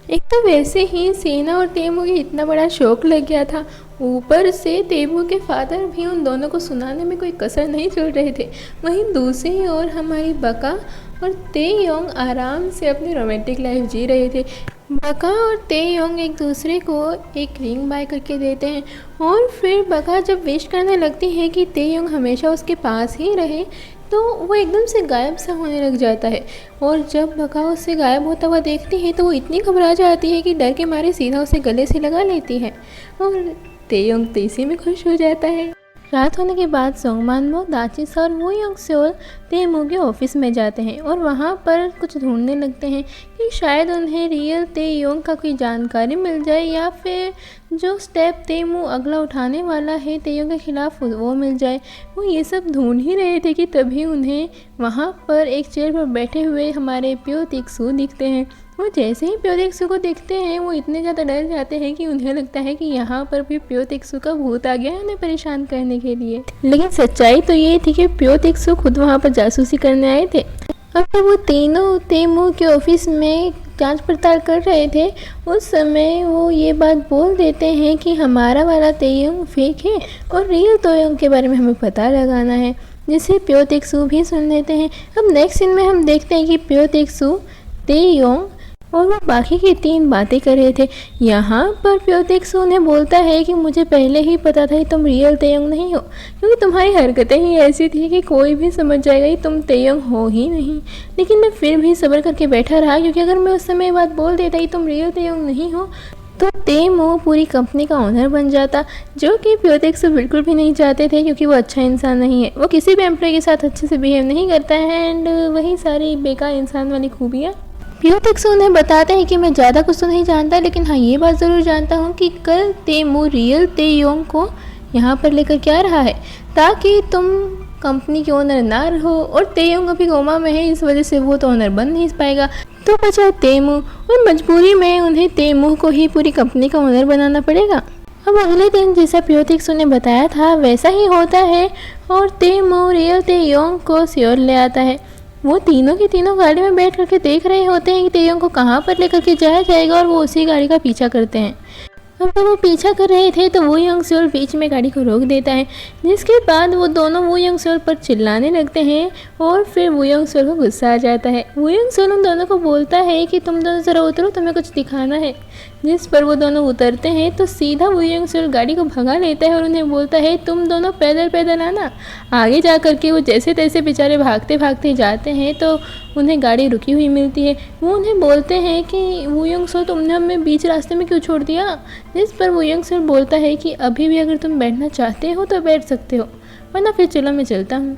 Speaker 1: एक तो वैसे ही सेना और तेमू को इतना बड़ा शौक लग गया था, ऊपर से तेमू के फादर भी उन दोनों को सुनाने में कोई कसर नहीं छोड़ रहे थे। वहीं दूसरी ओर हमारी बका और तेयोंग आराम से अपनी रोमांटिक लाइफ जी रहे थे। बका और तेयोंग एक दूसरे को एक रिंग बाय करके देते हैं और फिर बका जब विश करने लगती है कि तेयोंग हमेशा उसके पास ही रहे तो वो एकदम से गायब सा होने लग जाता है और जब बका उससे गायब होता हुआ देखती है तो वो इतनी घबरा जाती है कि डर के मारे सीधा उसे गले से लगा लेती है और तेयोंग तो इसी में खुश हो जाता है। रात होने के बाद सोंगमानमो, दाचिसा और वो योंग सेओल तेमू के ऑफिस में जाते हैं और वहाँ पर कुछ ढूंढने लगते हैं कि शायद उन्हें रियल तेयोंग का कोई जानकारी मिल जाए या फिर जो स्टेप तेमू अगला उठाने वाला है तेयोंग के खिलाफ वो मिल जाए। वो ये सब ढूंढ ही रहे थे कि तभी उन्हें वहाँ पर एक चेयर पर बैठे हुए हमारे प्यो तिक्सू दिखते हैं। वो जैसे ही प्यो तिक्सू को देखते हैं वो इतने ज़्यादा डर जाते हैं कि उन्हें लगता है कि यहाँ पर भी प्यो तिक्सू का भूत आ गया है उन्हें परेशान करने के लिए। लेकिन सच्चाई तो ये थी कि प्यो तिक्सू खुद वहाँ पर जासूसी करने आए थे। अब जब वो तीनों तेमू के ऑफिस में जांच पड़ताल कर रहे थे, उस समय वो ये बात बोल देते हैं कि हमारा वाला तेयोंग फेक है और रियल तेयोंग के बारे में हमें पता लगाना है, जिसे प्यो तेक्सू भी सुन लेते हैं। अब नेक्स्ट सीन में हम देखते हैं कि प्यो तेक्सू, तेयोंग और वो बाकी की 3 बातें कर रहे थे। यहाँ पर प्यो तेक्सू ने बोलता है कि मुझे पहले ही पता था कि तुम रियल तेयोंग नहीं हो, क्योंकि तुम्हारी हरकतें ही ऐसी थी कि कोई भी समझ जाएगा कि तुम तेयोंग हो ही नहीं। लेकिन मैं फिर भी सब्र करके बैठा रहा, क्योंकि अगर मैं उस समय ये बात बोल देता कि तुम रियल तेयोंग नहीं हो तो तेमू पूरी कंपनी का ओनर बन जाता, जो कि प्यो तेक्सू बिल्कुल भी नहीं चाहते थे, क्योंकि वो अच्छा इंसान नहीं है। वो किसी भी एम्प्लॉय के साथ अच्छे से बिहेव नहीं करता है एंड वही सारी बेकार इंसान वाली खूबियाँ। प्यो तेक्सू उन्हें बताते हैं कि मैं ज़्यादा कुछ तो नहीं जानता, लेकिन हाँ ये बात ज़रूर जानता हूँ कि कल तेमू रियल तेयोंग को यहाँ पर लेकर क्या रहा है, ताकि तुम कंपनी के ओनर ना रहो। और तेयोंग अभी कोमा में है, इस वजह से वो तो ओनर बन नहीं पाएगा। तो बचा तेमू, और मजबूरी में उन्हें तेमू को ही पूरी कंपनी का ओनर बनाना पड़ेगा। अब अगले दिन जैसा प्यो तेक्सू ने बताया था वैसा ही होता है, और तेमू रियल तेयोंग को सियोल ले आता है। वो तीनों की तीनों गाड़ी में बैठ करके देख रहे होते हैं कि तेयोंग को कहाँ पर लेकर के जाया जाएगा, और वो उसी गाड़ी का पीछा करते हैं। अब जब वो पीछा कर रहे थे तो वो यंग सोल बीच में गाड़ी को रोक देता है, जिसके बाद वो दोनों वो यंग सोल पर चिल्लाने लगते हैं, और फिर वो यंग सोल को गुस्सा आ जाता है। वो यंग सोल उन दोनों को बोलता है कि तुम दोनों ज़रा उतरो, तुम्हें कुछ दिखाना है। जिस पर वो दोनों उतरते हैं तो सीधा वो यंग सोल गाड़ी को भगा लेता है और उन्हें बोलता है तुम दोनों पैदल पैदल आना। आगे जा कर के वो जैसे तैसे बेचारे भागते भागते जाते हैं तो उन्हें गाड़ी रुकी हुई मिलती है। वो उन्हें बोलते हैं कि वो यंग सोल तुमने हमें बीच रास्ते में क्यों छोड़ दिया। जिस पर वो यंग सोल बोलता है कि अभी भी अगर तुम बैठना चाहते हो तो बैठ सकते हो, वरना फिर चलो मैं चलता हूँ।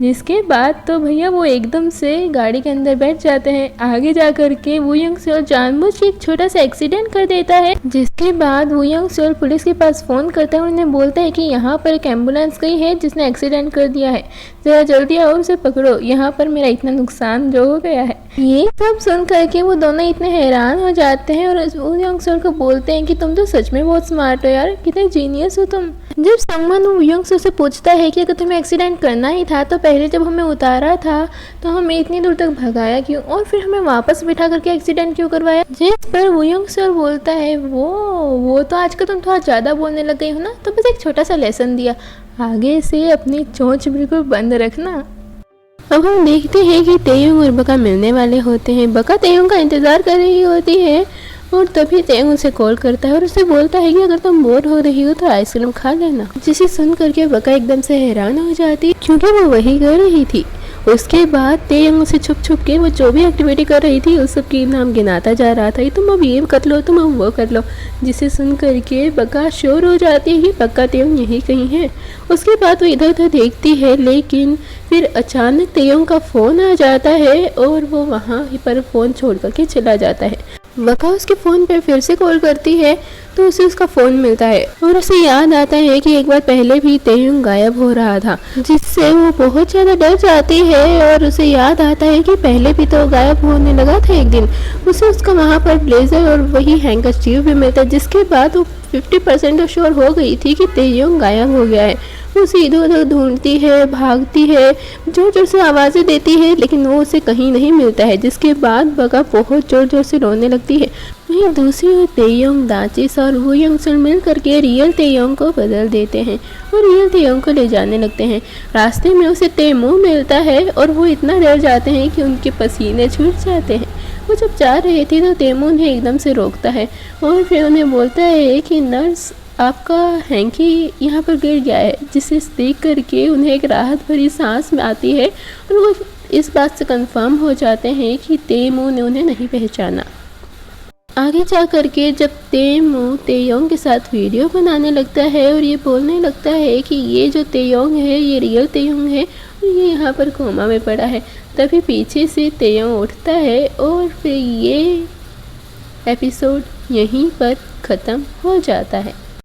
Speaker 1: जिसके बाद तो भैया वो एकदम से गाड़ी के अंदर बैठ जाते हैं। आगे जा कर के वो यंग सोल जानबूझ के एक छोटा सा एक्सीडेंट कर देता है, जिसके बाद वो यंग सोल पुलिस के पास फ़ोन करता है और उन्हें बोलता है कि यहाँ पर एक एम्बुलेंस गई है जिसने एक्सीडेंट कर दिया है, ज़रा जल्दी आओ उसे पकड़ो, यहाँ पर मेरा इतना नुकसान जो हो गया है। ये सब सुन करके वो दोनों इतने हैरान हो जाते हैं और वो यंग सोल को बोलते हैं कि तुम तो सच में बहुत स्मार्ट हो यार, कितने जीनियस हो तुम। जब समवन वो यंग सोल से पूछता है कि अगर तुम्हें एक्सीडेंट करना ही था तो पहले जब हमें उतारा था तो हमें इतनी दूर तक भगाया क्यों, और फिर हमें वापस बिठा करके एक्सीडेंट क्यों करवाया। जिस पर वो यंग सोल बोलता है वो तो आजकल तुम थोड़ा ज़्यादा बोलने लग गई हो ना, तो बस एक छोटा सा लेसन दिया, आगे से अपनी चोंच बिल्कुल बंद रखना। अब हम देखते हैं कि तेयोंग और बका मिलने वाले होते हैं। बका तेयोंग का इंतज़ार कर रही होती है और तभी तेयोंग उसे कॉल करता है और उसे बोलता है कि अगर तुम बोर हो रही हो तो आइसक्रीम खा लेना। जिसे सुन करके बका एकदम से हैरान हो जाती है, क्योंकि वो वही कर रही थी। उसके बाद तेयोंग उसे छुप छुप के वो जो भी एक्टिविटी कर रही थी उस सब की नाम गिनाता जा रहा था, तुम अब ये कर लो, तुम अब वो कर लो। जिसे सुन करके बका श्योर हो जाती है कि पक्का तेयोंग यही कहीं है। उसके बाद वो इधर उधर देखती है, लेकिन फिर अचानक तेयोंग का फ़ोन आ जाता है और वो वहाँ पर फ़ोन छोड़ करके चला जाता है। बका उसके फ़ोन पे फिर से कॉल करती है तो उसे उसका फ़ोन मिलता है और उसे याद आता है कि एक बार पहले भी तेयोंग गायब हो रहा था, जिससे वो बहुत ज़्यादा डर जाती है। और उसे याद आता है कि पहले भी तो गायब होने लगा था एक दिन, उसे उसका वहाँ पर ब्लेजर और वही हैंकरचीफ भी मिलता है। जिसके बाद वो 50% तो श्योर हो गई थी कि तेयोंग गायब हो गया है। वो उसे इधर उधर ढूंढती है, भागती है, जोर जोर से आवाज़ें देती है, लेकिन वो उसे कहीं नहीं मिलता है। जिसके बाद बका बहुत जोर जोर से रोने लगती है। वहीं दूसरी ओर तेयोंग, दाचिस और वो यंग सोल मिल करके रियल तेयोंग को बदल देते हैं और रियल तेयोंग को ले जाने लगते हैं। रास्ते में उसे तेमू मिलता है और वो इतना डर जाते हैं कि उनके पसीने छूट जाते हैं। वो जब जा रहे थे तो तेमू उन्हें एकदम से रोकता है और फिर उन्हें बोलता है कि नर्स, आपका हैंकी यहाँ पर गिर गया है। जिसे देख करके उन्हें एक राहत भरी सांस में आती है और वो इस बात से कंफर्म हो जाते हैं कि तेमू ने उन्हें नहीं पहचाना। आगे जा करके जब तेमू तेयोंग के साथ वीडियो बनाने लगता है और ये बोलने लगता है कि ये जो तेयोंग है ये रियल तेयोंग है और ये यहाँ पर कोमा में पड़ा है, तभी पीछे से तेयोंग उठता है और फिर ये एपिसोड यहीं पर ख़त्म हो जाता है।